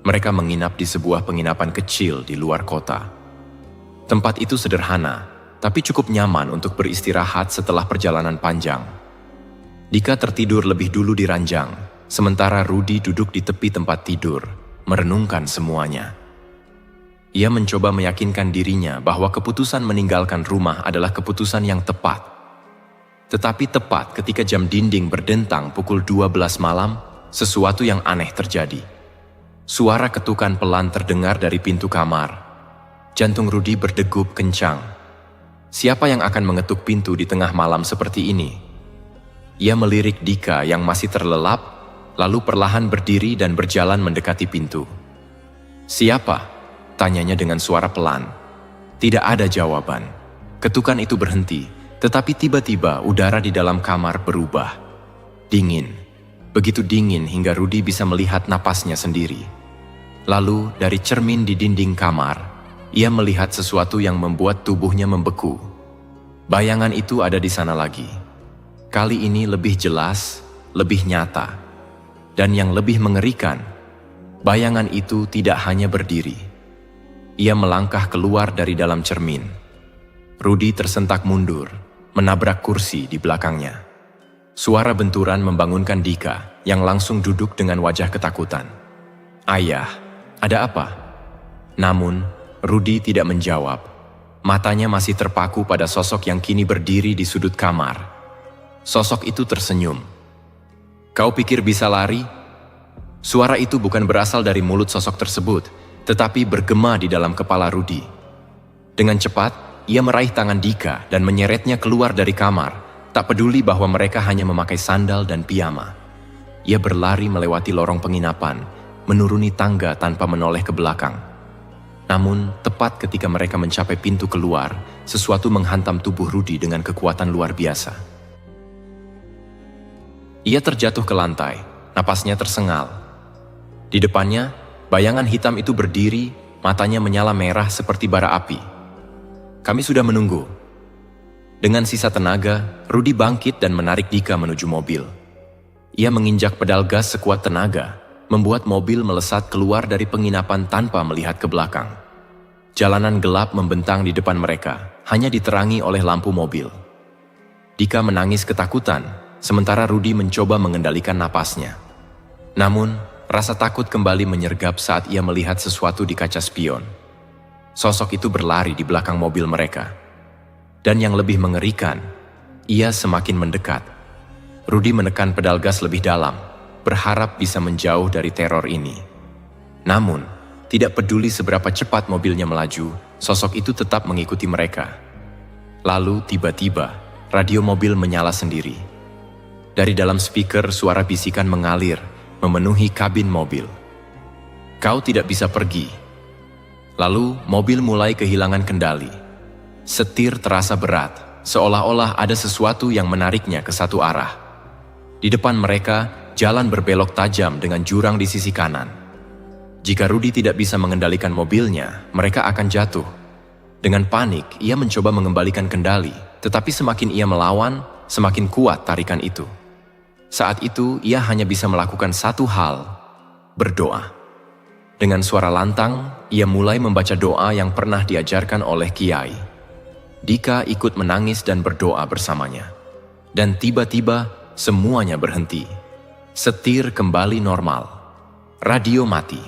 Mereka menginap di sebuah penginapan kecil di luar kota. Tempat itu sederhana, tapi cukup nyaman untuk beristirahat setelah perjalanan panjang. Dika tertidur lebih dulu di ranjang, sementara Rudy duduk di tepi tempat tidur, merenungkan semuanya. Ia mencoba meyakinkan dirinya bahwa keputusan meninggalkan rumah adalah keputusan yang tepat. Tetapi tepat ketika jam dinding berdentang pukul 12 malam, sesuatu yang aneh terjadi. Suara ketukan pelan terdengar dari pintu kamar. Jantung Rudy berdegup kencang. Siapa yang akan mengetuk pintu di tengah malam seperti ini? Ia melirik Dika yang masih terlelap, lalu perlahan berdiri dan berjalan mendekati pintu. "Siapa?" tanyanya dengan suara pelan. Tidak ada jawaban. Ketukan itu berhenti, tetapi tiba-tiba udara di dalam kamar berubah. Dingin. Begitu dingin hingga Rudy bisa melihat napasnya sendiri. Lalu, dari cermin di dinding kamar, ia melihat sesuatu yang membuat tubuhnya membeku. Bayangan itu ada di sana lagi. Kali ini lebih jelas, lebih nyata. Dan yang lebih mengerikan, bayangan itu tidak hanya berdiri. Ia melangkah keluar dari dalam cermin. Rudy tersentak mundur, menabrak kursi di belakangnya. Suara benturan membangunkan Dika yang langsung duduk dengan wajah ketakutan. "Ayah, ada apa?" Namun, Rudy tidak menjawab. Matanya masih terpaku pada sosok yang kini berdiri di sudut kamar. Sosok itu tersenyum. "Kau pikir bisa lari?" Suara itu bukan berasal dari mulut sosok tersebut, tetapi bergema di dalam kepala Rudy. Dengan cepat, ia meraih tangan Dika dan menyeretnya keluar dari kamar, tak peduli bahwa mereka hanya memakai sandal dan piyama. Ia berlari melewati lorong penginapan, menuruni tangga tanpa menoleh ke belakang. Namun, tepat ketika mereka mencapai pintu keluar, sesuatu menghantam tubuh Rudy dengan kekuatan luar biasa. Ia terjatuh ke lantai, napasnya tersengal. Di depannya, bayangan hitam itu berdiri, matanya menyala merah seperti bara api. "Kami sudah menunggu." Dengan sisa tenaga, Rudy bangkit dan menarik Dika menuju mobil. Ia menginjak pedal gas sekuat tenaga, membuat mobil melesat keluar dari penginapan tanpa melihat ke belakang. Jalanan gelap membentang di depan mereka, hanya diterangi oleh lampu mobil. Dika menangis ketakutan, sementara Rudy mencoba mengendalikan napasnya. Namun, rasa takut kembali menyergap saat ia melihat sesuatu di kaca spion. Sosok itu berlari di belakang mobil mereka. Dan yang lebih mengerikan, ia semakin mendekat. Rudy menekan pedal gas lebih dalam, berharap bisa menjauh dari teror ini. Namun, tidak peduli seberapa cepat mobilnya melaju, sosok itu tetap mengikuti mereka. Lalu tiba-tiba, radio mobil menyala sendiri. Dari dalam speaker, suara bisikan mengalir, memenuhi kabin mobil. "Kau tidak bisa pergi." Lalu, mobil mulai kehilangan kendali. Setir terasa berat, seolah-olah ada sesuatu yang menariknya ke satu arah. Di depan mereka, jalan berbelok tajam dengan jurang di sisi kanan. Jika Rudy tidak bisa mengendalikan mobilnya, mereka akan jatuh. Dengan panik, ia mencoba mengembalikan kendali, tetapi semakin ia melawan, semakin kuat tarikan itu. Saat itu, ia hanya bisa melakukan satu hal, berdoa. Dengan suara lantang, ia mulai membaca doa yang pernah diajarkan oleh Kiai. Dika ikut menangis dan berdoa bersamanya. Dan tiba-tiba, semuanya berhenti. Setir kembali normal. Radio mati.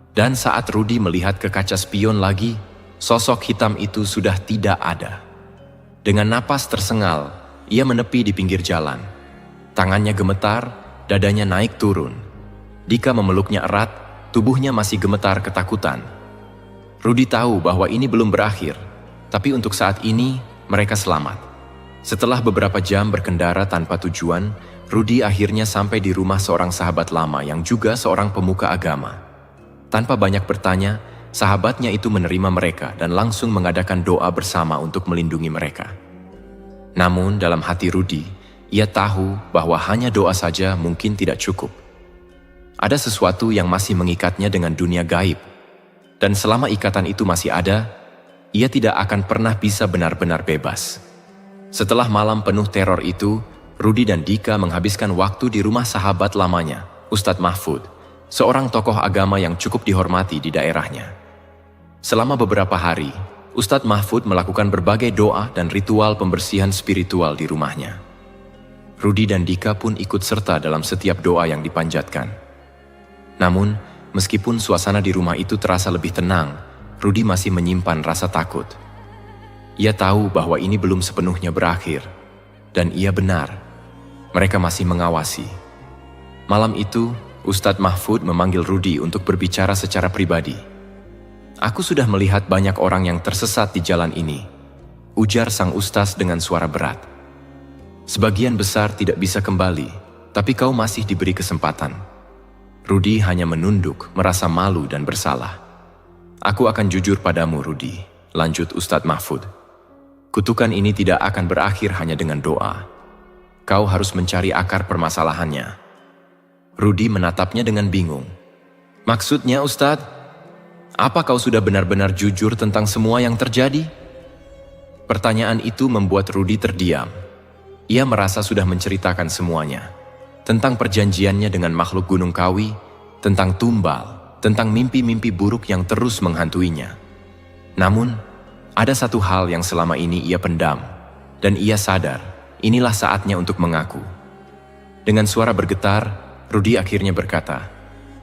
Dan saat Rudy melihat ke kaca spion lagi, sosok hitam itu sudah tidak ada. Dengan napas tersengal, ia menepi di pinggir jalan. Tangannya gemetar, dadanya naik turun. Dika memeluknya erat, tubuhnya masih gemetar ketakutan. Rudy tahu bahwa ini belum berakhir, tapi untuk saat ini, mereka selamat. Setelah beberapa jam berkendara tanpa tujuan, Rudy akhirnya sampai di rumah seorang sahabat lama yang juga seorang pemuka agama. Tanpa banyak bertanya, sahabatnya itu menerima mereka dan langsung mengadakan doa bersama untuk melindungi mereka. Namun dalam hati Rudy, ia tahu bahwa hanya doa saja mungkin tidak cukup. Ada sesuatu yang masih mengikatnya dengan dunia gaib. Dan selama ikatan itu masih ada, ia tidak akan pernah bisa benar-benar bebas. Setelah malam penuh teror itu, Rudy dan Dika menghabiskan waktu di rumah sahabat lamanya, Ustadz Mahfud, seorang tokoh agama yang cukup dihormati di daerahnya. Selama beberapa hari, Ustadz Mahfud melakukan berbagai doa dan ritual pembersihan spiritual di rumahnya. Rudy dan Dika pun ikut serta dalam setiap doa yang dipanjatkan. Namun, meskipun suasana di rumah itu terasa lebih tenang, Rudy masih menyimpan rasa takut. Ia tahu bahwa ini belum sepenuhnya berakhir, dan ia benar. Mereka masih mengawasi. Malam itu, Ustadz Mahfud memanggil Rudy untuk berbicara secara pribadi. "Aku sudah melihat banyak orang yang tersesat di jalan ini," ujar sang ustaz dengan suara berat. "Sebagian besar tidak bisa kembali, tapi kau masih diberi kesempatan." Rudy hanya menunduk, merasa malu dan bersalah. "Aku akan jujur padamu, Rudy," lanjut Ustadz Mahfud. "Kutukan ini tidak akan berakhir hanya dengan doa. Kau harus mencari akar permasalahannya." Rudy menatapnya dengan bingung. "Maksudnya, Ustadz? Apa kau sudah benar-benar jujur tentang semua yang terjadi?" Pertanyaan itu membuat Rudy terdiam. Ia merasa sudah menceritakan semuanya. Tentang perjanjiannya dengan makhluk Gunung Kawi, tentang tumbal, tentang mimpi-mimpi buruk yang terus menghantuinya. Namun, ada satu hal yang selama ini ia pendam, dan ia sadar inilah saatnya untuk mengaku. Dengan suara bergetar, Rudy akhirnya berkata,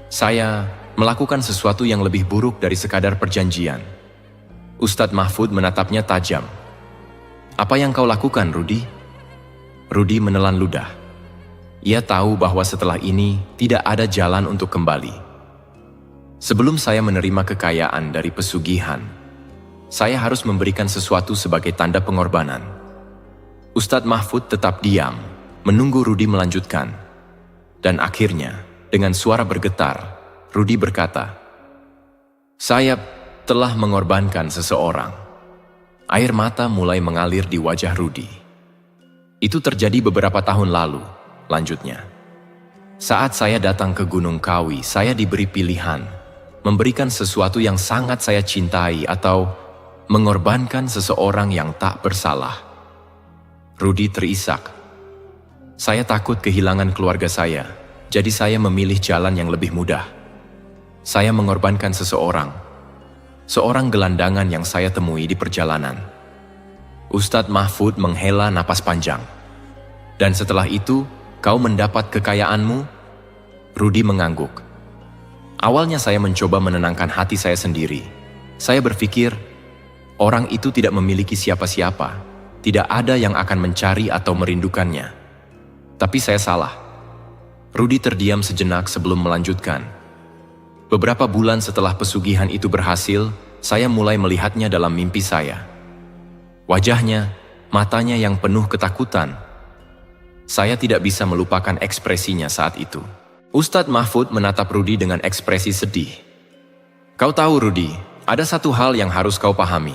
"Saya melakukan sesuatu yang lebih buruk dari sekadar perjanjian." Ustadz Mahfud menatapnya tajam. "Apa yang kau lakukan, Rudy?" Rudy menelan ludah. Ia tahu bahwa setelah ini tidak ada jalan untuk kembali. "Sebelum saya menerima kekayaan dari pesugihan, saya harus memberikan sesuatu sebagai tanda pengorbanan." Ustadz Mahfud tetap diam, menunggu Rudy melanjutkan. Dan akhirnya, dengan suara bergetar, Rudy berkata, "Saya telah mengorbankan seseorang." Air mata mulai mengalir di wajah Rudy. "Itu terjadi beberapa tahun lalu," lanjutnya. "Saat saya datang ke Gunung Kawi, saya diberi pilihan, memberikan sesuatu yang sangat saya cintai atau mengorbankan seseorang yang tak bersalah." Rudy terisak. "Saya takut kehilangan keluarga saya, jadi saya memilih jalan yang lebih mudah. Saya mengorbankan seorang gelandangan yang saya temui di perjalanan." Ustadz Mahfud menghela napas panjang. "Dan setelah itu, kau mendapat kekayaanmu?" Rudy mengangguk. "Awalnya saya mencoba menenangkan hati saya sendiri. Saya berpikir, orang itu tidak memiliki siapa-siapa, tidak ada yang akan mencari atau merindukannya. Tapi saya salah." Rudy terdiam sejenak sebelum melanjutkan. "Beberapa bulan setelah pesugihan itu berhasil, saya mulai melihatnya dalam mimpi saya. Wajahnya, matanya yang penuh ketakutan. Saya tidak bisa melupakan ekspresinya saat itu." Ustadz Mahfud menatap Rudy dengan ekspresi sedih. "Kau tahu, Rudy, ada satu hal yang harus kau pahami.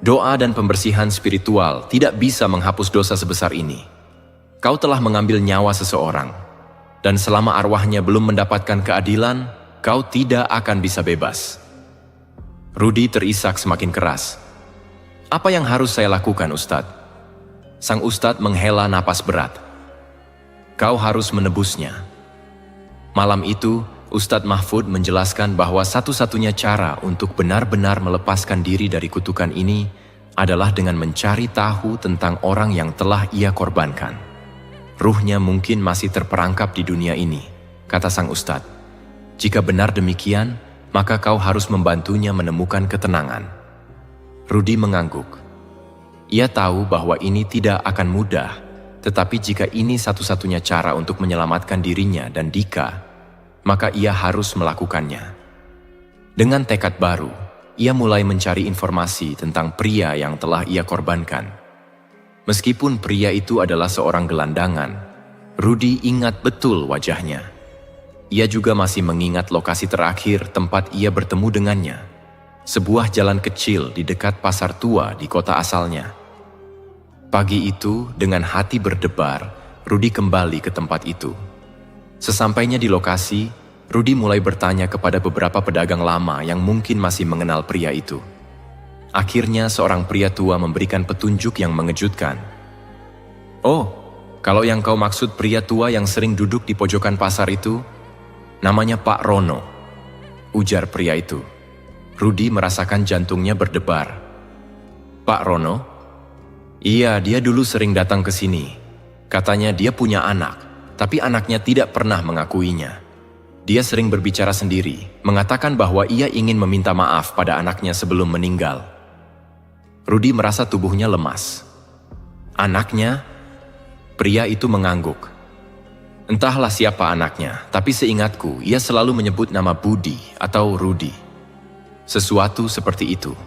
Doa dan pembersihan spiritual tidak bisa menghapus dosa sebesar ini. Kau telah mengambil nyawa seseorang, dan selama arwahnya belum mendapatkan keadilan, kau tidak akan bisa bebas." Rudy terisak semakin keras. "Apa yang harus saya lakukan, Ustadz?" Sang Ustadz menghela napas berat. "Kau harus menebusnya." Malam itu, Ustadz Mahfud menjelaskan bahwa satu-satunya cara untuk benar-benar melepaskan diri dari kutukan ini adalah dengan mencari tahu tentang orang yang telah ia korbankan. "Ruhnya mungkin masih terperangkap di dunia ini," kata sang Ustadz. "Jika benar demikian, maka kau harus membantunya menemukan ketenangan." Rudy mengangguk. Ia tahu bahwa ini tidak akan mudah, tetapi jika ini satu-satunya cara untuk menyelamatkan dirinya dan Dika, maka ia harus melakukannya. Dengan tekad baru, ia mulai mencari informasi tentang pria yang telah ia korbankan. Meskipun pria itu adalah seorang gelandangan, Rudy ingat betul wajahnya. Ia juga masih mengingat lokasi terakhir tempat ia bertemu dengannya. Sebuah jalan kecil di dekat pasar tua di kota asalnya. Pagi itu, dengan hati berdebar, Rudy kembali ke tempat itu. Sesampainya di lokasi, Rudy mulai bertanya kepada beberapa pedagang lama yang mungkin masih mengenal pria itu. Akhirnya seorang pria tua memberikan petunjuk yang mengejutkan. "Oh, kalau yang kau maksud pria tua yang sering duduk di pojokan pasar itu, namanya Pak Rono," ujar pria itu. Rudy merasakan jantungnya berdebar. "Pak Rono?" "Iya, dia dulu sering datang ke sini. Katanya dia punya anak, tapi anaknya tidak pernah mengakuinya. Dia sering berbicara sendiri, mengatakan bahwa ia ingin meminta maaf pada anaknya sebelum meninggal." Rudy merasa tubuhnya lemas. "Anaknya?" Pria itu mengangguk. "Entahlah siapa anaknya, tapi seingatku ia selalu menyebut nama Budi atau Rudy. Sesuatu seperti itu."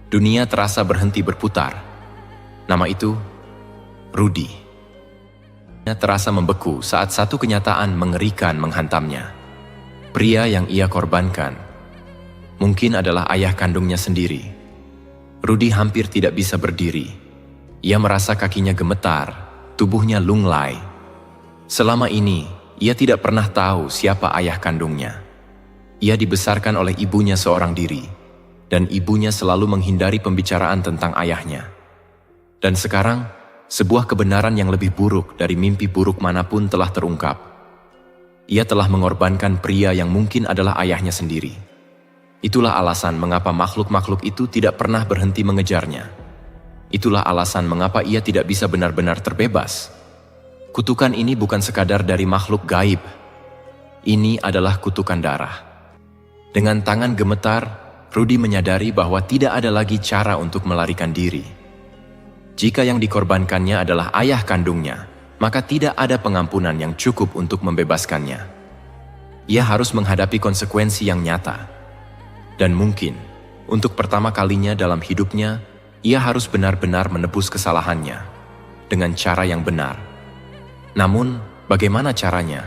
Dunia terasa berhenti berputar. Nama itu, Rudy. Terasa membeku saat satu kenyataan mengerikan menghantamnya. Pria yang ia korbankan mungkin adalah ayah kandungnya sendiri. Rudy hampir tidak bisa berdiri. Ia merasa kakinya gemetar, tubuhnya lunglai. Selama ini, ia tidak pernah tahu siapa ayah kandungnya. Ia dibesarkan oleh ibunya seorang diri, dan ibunya selalu menghindari pembicaraan tentang ayahnya. Dan sekarang, sebuah kebenaran yang lebih buruk dari mimpi buruk manapun telah terungkap. Ia telah mengorbankan pria yang mungkin adalah ayahnya sendiri. Itulah alasan mengapa makhluk-makhluk itu tidak pernah berhenti mengejarnya. Itulah alasan mengapa ia tidak bisa benar-benar terbebas. Kutukan ini bukan sekadar dari makhluk gaib. Ini adalah kutukan darah. Dengan tangan gemetar, Rudy menyadari bahwa tidak ada lagi cara untuk melarikan diri. Jika yang dikorbankannya adalah ayah kandungnya, maka tidak ada pengampunan yang cukup untuk membebaskannya. Ia harus menghadapi konsekuensi yang nyata. Dan mungkin, untuk pertama kalinya dalam hidupnya, ia harus benar-benar menebus kesalahannya dengan cara yang benar. Namun, bagaimana caranya?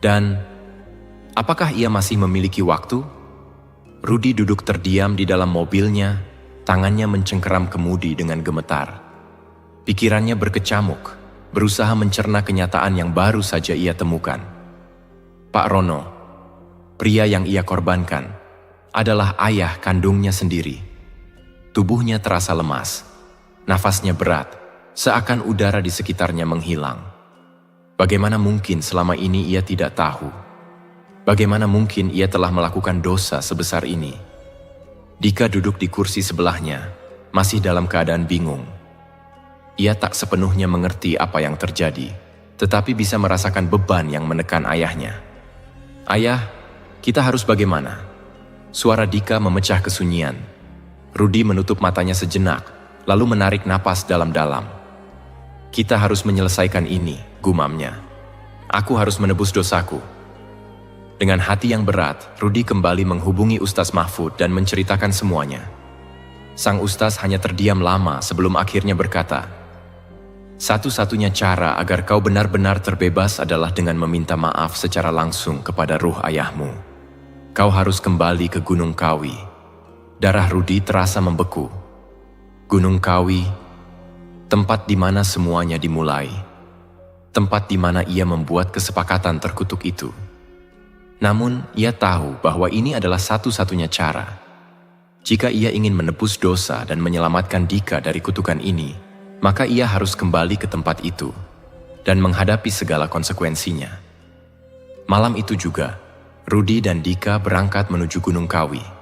Dan, apakah ia masih memiliki waktu? Rudy duduk terdiam di dalam mobilnya, tangannya mencengkeram kemudi dengan gemetar. Pikirannya berkecamuk, berusaha mencerna kenyataan yang baru saja ia temukan. Pak Rono, pria yang ia korbankan, adalah ayah kandungnya sendiri. Tubuhnya terasa lemas, nafasnya berat, seakan udara di sekitarnya menghilang. Bagaimana mungkin selama ini ia tidak tahu? Bagaimana mungkin ia telah melakukan dosa sebesar ini? Dika duduk di kursi sebelahnya, masih dalam keadaan bingung. Ia tak sepenuhnya mengerti apa yang terjadi, tetapi bisa merasakan beban yang menekan ayahnya. Ayah, kita harus bagaimana? Suara Dika memecah kesunyian. Rudy menutup matanya sejenak, lalu menarik napas dalam-dalam. Kita harus menyelesaikan ini, gumamnya. Aku harus menebus dosaku. Dengan hati yang berat, Rudy kembali menghubungi Ustaz Mahfud dan menceritakan semuanya. Sang Ustaz hanya terdiam lama sebelum akhirnya berkata, "Satu-satunya cara agar kau benar-benar terbebas adalah dengan meminta maaf secara langsung kepada ruh ayahmu. Kau harus kembali ke Gunung Kawi." Darah Rudy terasa membeku. Gunung Kawi, tempat di mana semuanya dimulai. Tempat di mana ia membuat kesepakatan terkutuk itu. Namun, ia tahu bahwa ini adalah satu-satunya cara. Jika ia ingin menebus dosa dan menyelamatkan Dika dari kutukan ini, maka ia harus kembali ke tempat itu dan menghadapi segala konsekuensinya. Malam itu juga, Rudy dan Dika berangkat menuju Gunung Kawi.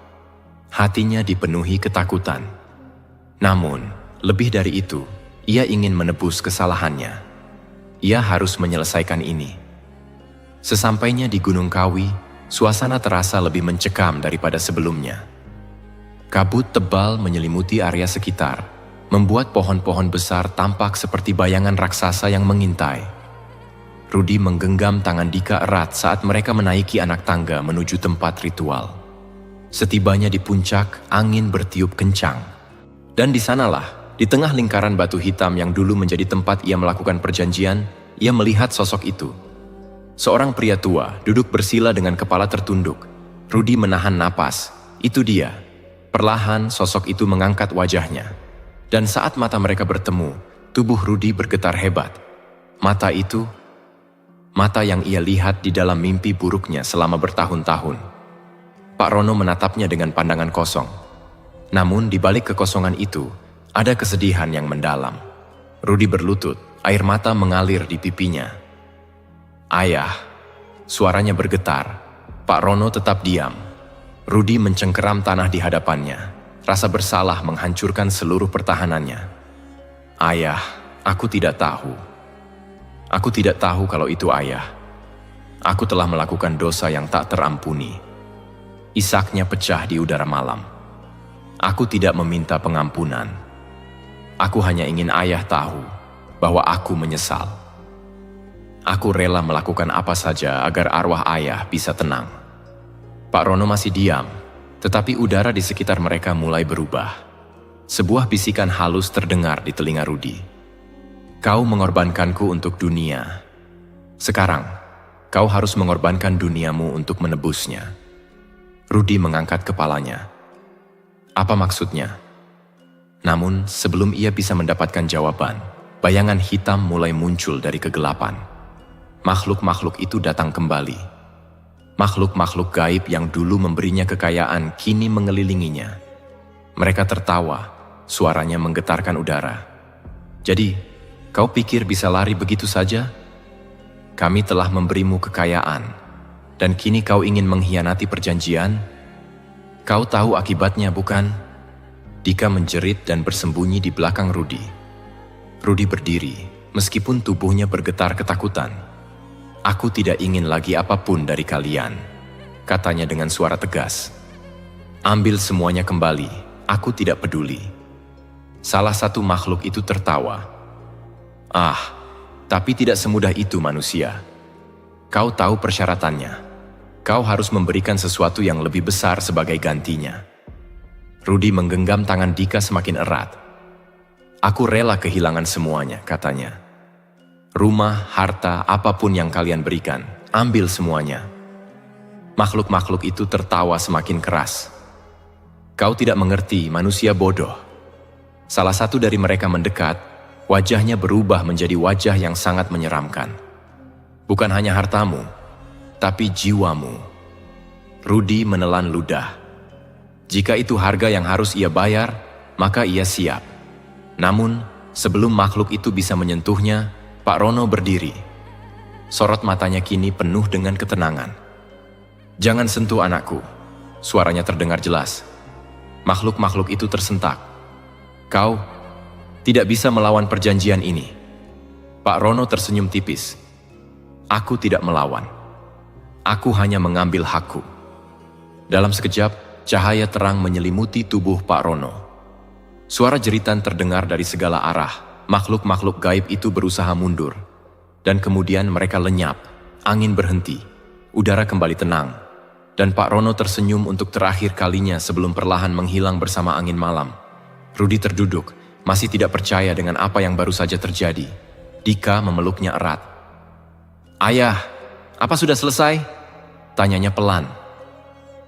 Hatinya dipenuhi ketakutan. Namun, lebih dari itu, ia ingin menebus kesalahannya. Ia harus menyelesaikan ini. Sesampainya di Gunung Kawi, suasana terasa lebih mencekam daripada sebelumnya. Kabut tebal menyelimuti area sekitar, membuat pohon-pohon besar tampak seperti bayangan raksasa yang mengintai. Rudy menggenggam tangan Dika erat saat mereka menaiki anak tangga menuju tempat ritual. Setibanya di puncak, angin bertiup kencang. Dan di sanalah, di tengah lingkaran batu hitam yang dulu menjadi tempat ia melakukan perjanjian, ia melihat sosok itu. Seorang pria tua duduk bersila dengan kepala tertunduk. Rudy menahan napas. Itu dia. Perlahan sosok itu mengangkat wajahnya. Dan saat mata mereka bertemu, tubuh Rudy bergetar hebat. Mata itu, mata yang ia lihat di dalam mimpi buruknya selama bertahun-tahun. Pak Rono menatapnya dengan pandangan kosong. Namun di balik kekosongan itu, ada kesedihan yang mendalam. Rudy berlutut, air mata mengalir di pipinya. "Ayah," suaranya bergetar. Pak Rono tetap diam. Rudy mencengkeram tanah di hadapannya. Rasa bersalah menghancurkan seluruh pertahanannya. "Ayah, aku tidak tahu. Aku tidak tahu kalau itu ayah. Aku telah melakukan dosa yang tak terampuni." Isaknya pecah di udara malam. "Aku tidak meminta pengampunan. Aku hanya ingin ayah tahu bahwa aku menyesal. Aku rela melakukan apa saja agar arwah ayah bisa tenang." Pak Rono masih diam, tetapi udara di sekitar mereka mulai berubah. Sebuah bisikan halus terdengar di telinga Rudy. "Kau mengorbankanku untuk dunia. Sekarang, kau harus mengorbankan duniamu untuk menebusnya." Rudy mengangkat kepalanya. Apa maksudnya? Namun, sebelum ia bisa mendapatkan jawaban, bayangan hitam mulai muncul dari kegelapan. Makhluk-makhluk itu datang kembali. Makhluk-makhluk gaib yang dulu memberinya kekayaan kini mengelilinginya. Mereka tertawa, suaranya menggetarkan udara. "Jadi, Kau pikir bisa lari begitu saja? Kami telah memberimu kekayaan, dan kini kau ingin mengkhianati perjanjian? Kau tahu akibatnya, bukan? Dika menjerit dan bersembunyi di belakang Rudy. Rudy berdiri, meskipun tubuhnya bergetar ketakutan. Aku tidak ingin lagi apapun dari kalian, katanya dengan suara tegas. Ambil semuanya kembali, aku tidak peduli. Salah satu makhluk itu tertawa. Ah, tapi tidak semudah itu manusia. Kau tahu persyaratannya. Kau harus memberikan sesuatu yang lebih besar sebagai gantinya. Rudy menggenggam tangan Dika semakin erat. Aku rela kehilangan semuanya, katanya. Rumah, harta, apapun yang kalian berikan, ambil semuanya. Makhluk-makhluk itu tertawa semakin keras. Kau tidak mengerti, manusia bodoh. Salah satu dari mereka mendekat, wajahnya berubah menjadi wajah yang sangat menyeramkan. Bukan hanya hartamu, tapi jiwamu. Rudy menelan ludah. Jika itu harga yang harus ia bayar, maka ia siap. Namun, sebelum makhluk itu bisa menyentuhnya, Pak Rono berdiri. Sorot matanya kini penuh dengan ketenangan. Jangan sentuh anakku, suaranya terdengar jelas. Makhluk-makhluk itu tersentak. Kau tidak bisa melawan perjanjian ini. Pak Rono tersenyum tipis. Aku tidak melawan. Aku hanya mengambil hakku. Dalam sekejap, cahaya terang menyelimuti tubuh Pak Rono. Suara jeritan terdengar dari segala arah. Makhluk-makhluk gaib itu berusaha mundur. Dan kemudian mereka lenyap. Angin berhenti. Udara kembali tenang. Dan Pak Rono tersenyum untuk terakhir kalinya sebelum perlahan menghilang bersama angin malam. Rudy terduduk, masih tidak percaya dengan apa yang baru saja terjadi. Dika memeluknya erat. Ayah, apa sudah selesai? Tanyanya pelan.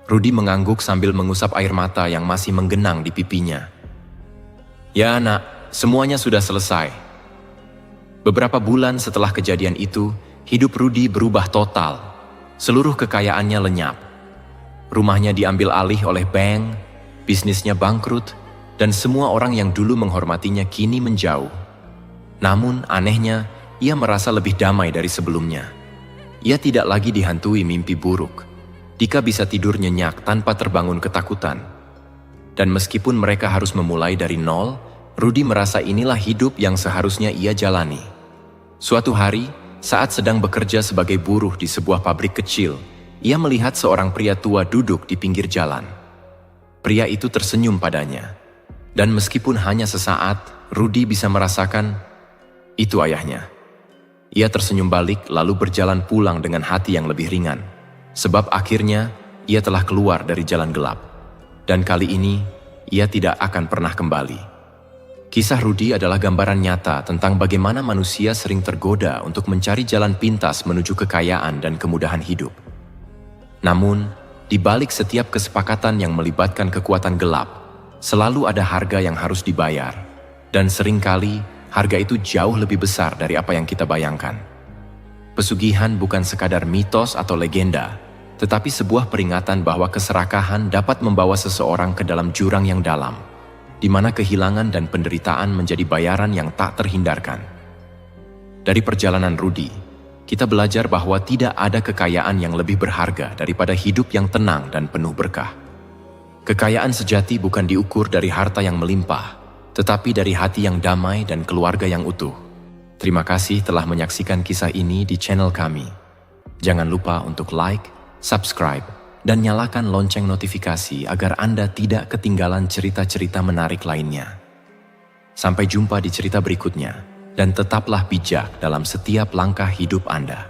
Rudy mengangguk sambil mengusap air mata yang masih menggenang di pipinya. Ya nak, semuanya sudah selesai. Beberapa bulan setelah kejadian itu, hidup Rudy berubah total. Seluruh kekayaannya lenyap. Rumahnya diambil alih oleh bank, bisnisnya bangkrut, dan semua orang yang dulu menghormatinya kini menjauh. Namun anehnya, ia merasa lebih damai dari sebelumnya. Ia tidak lagi dihantui mimpi buruk. Dika bisa tidur nyenyak tanpa terbangun ketakutan. Dan meskipun mereka harus memulai dari nol, Rudy merasa inilah hidup yang seharusnya ia jalani. Suatu hari, saat sedang bekerja sebagai buruh di sebuah pabrik kecil, ia melihat seorang pria tua duduk di pinggir jalan. Pria itu tersenyum padanya. Dan meskipun hanya sesaat, Rudy bisa merasakan itu ayahnya. Ia tersenyum balik lalu berjalan pulang dengan hati yang lebih ringan. Sebab akhirnya ia telah keluar dari jalan gelap. Dan kali ini ia tidak akan pernah kembali. Kisah Rudy adalah gambaran nyata tentang bagaimana manusia sering tergoda untuk mencari jalan pintas menuju kekayaan dan kemudahan hidup. Namun, di balik setiap kesepakatan yang melibatkan kekuatan gelap, selalu ada harga yang harus dibayar, dan seringkali harga itu jauh lebih besar dari apa yang kita bayangkan. Pesugihan bukan sekadar mitos atau legenda, tetapi sebuah peringatan bahwa keserakahan dapat membawa seseorang ke dalam jurang yang dalam, di mana kehilangan dan penderitaan menjadi bayaran yang tak terhindarkan. Dari perjalanan Rudy, kita belajar bahwa tidak ada kekayaan yang lebih berharga daripada hidup yang tenang dan penuh berkah. Kekayaan sejati bukan diukur dari harta yang melimpah, tetapi dari hati yang damai dan keluarga yang utuh. Terima kasih telah menyaksikan kisah ini di channel kami. Jangan lupa untuk like, subscribe, dan nyalakan lonceng notifikasi agar Anda tidak ketinggalan cerita-cerita menarik lainnya. Sampai jumpa di cerita berikutnya, dan tetaplah bijak dalam setiap langkah hidup Anda.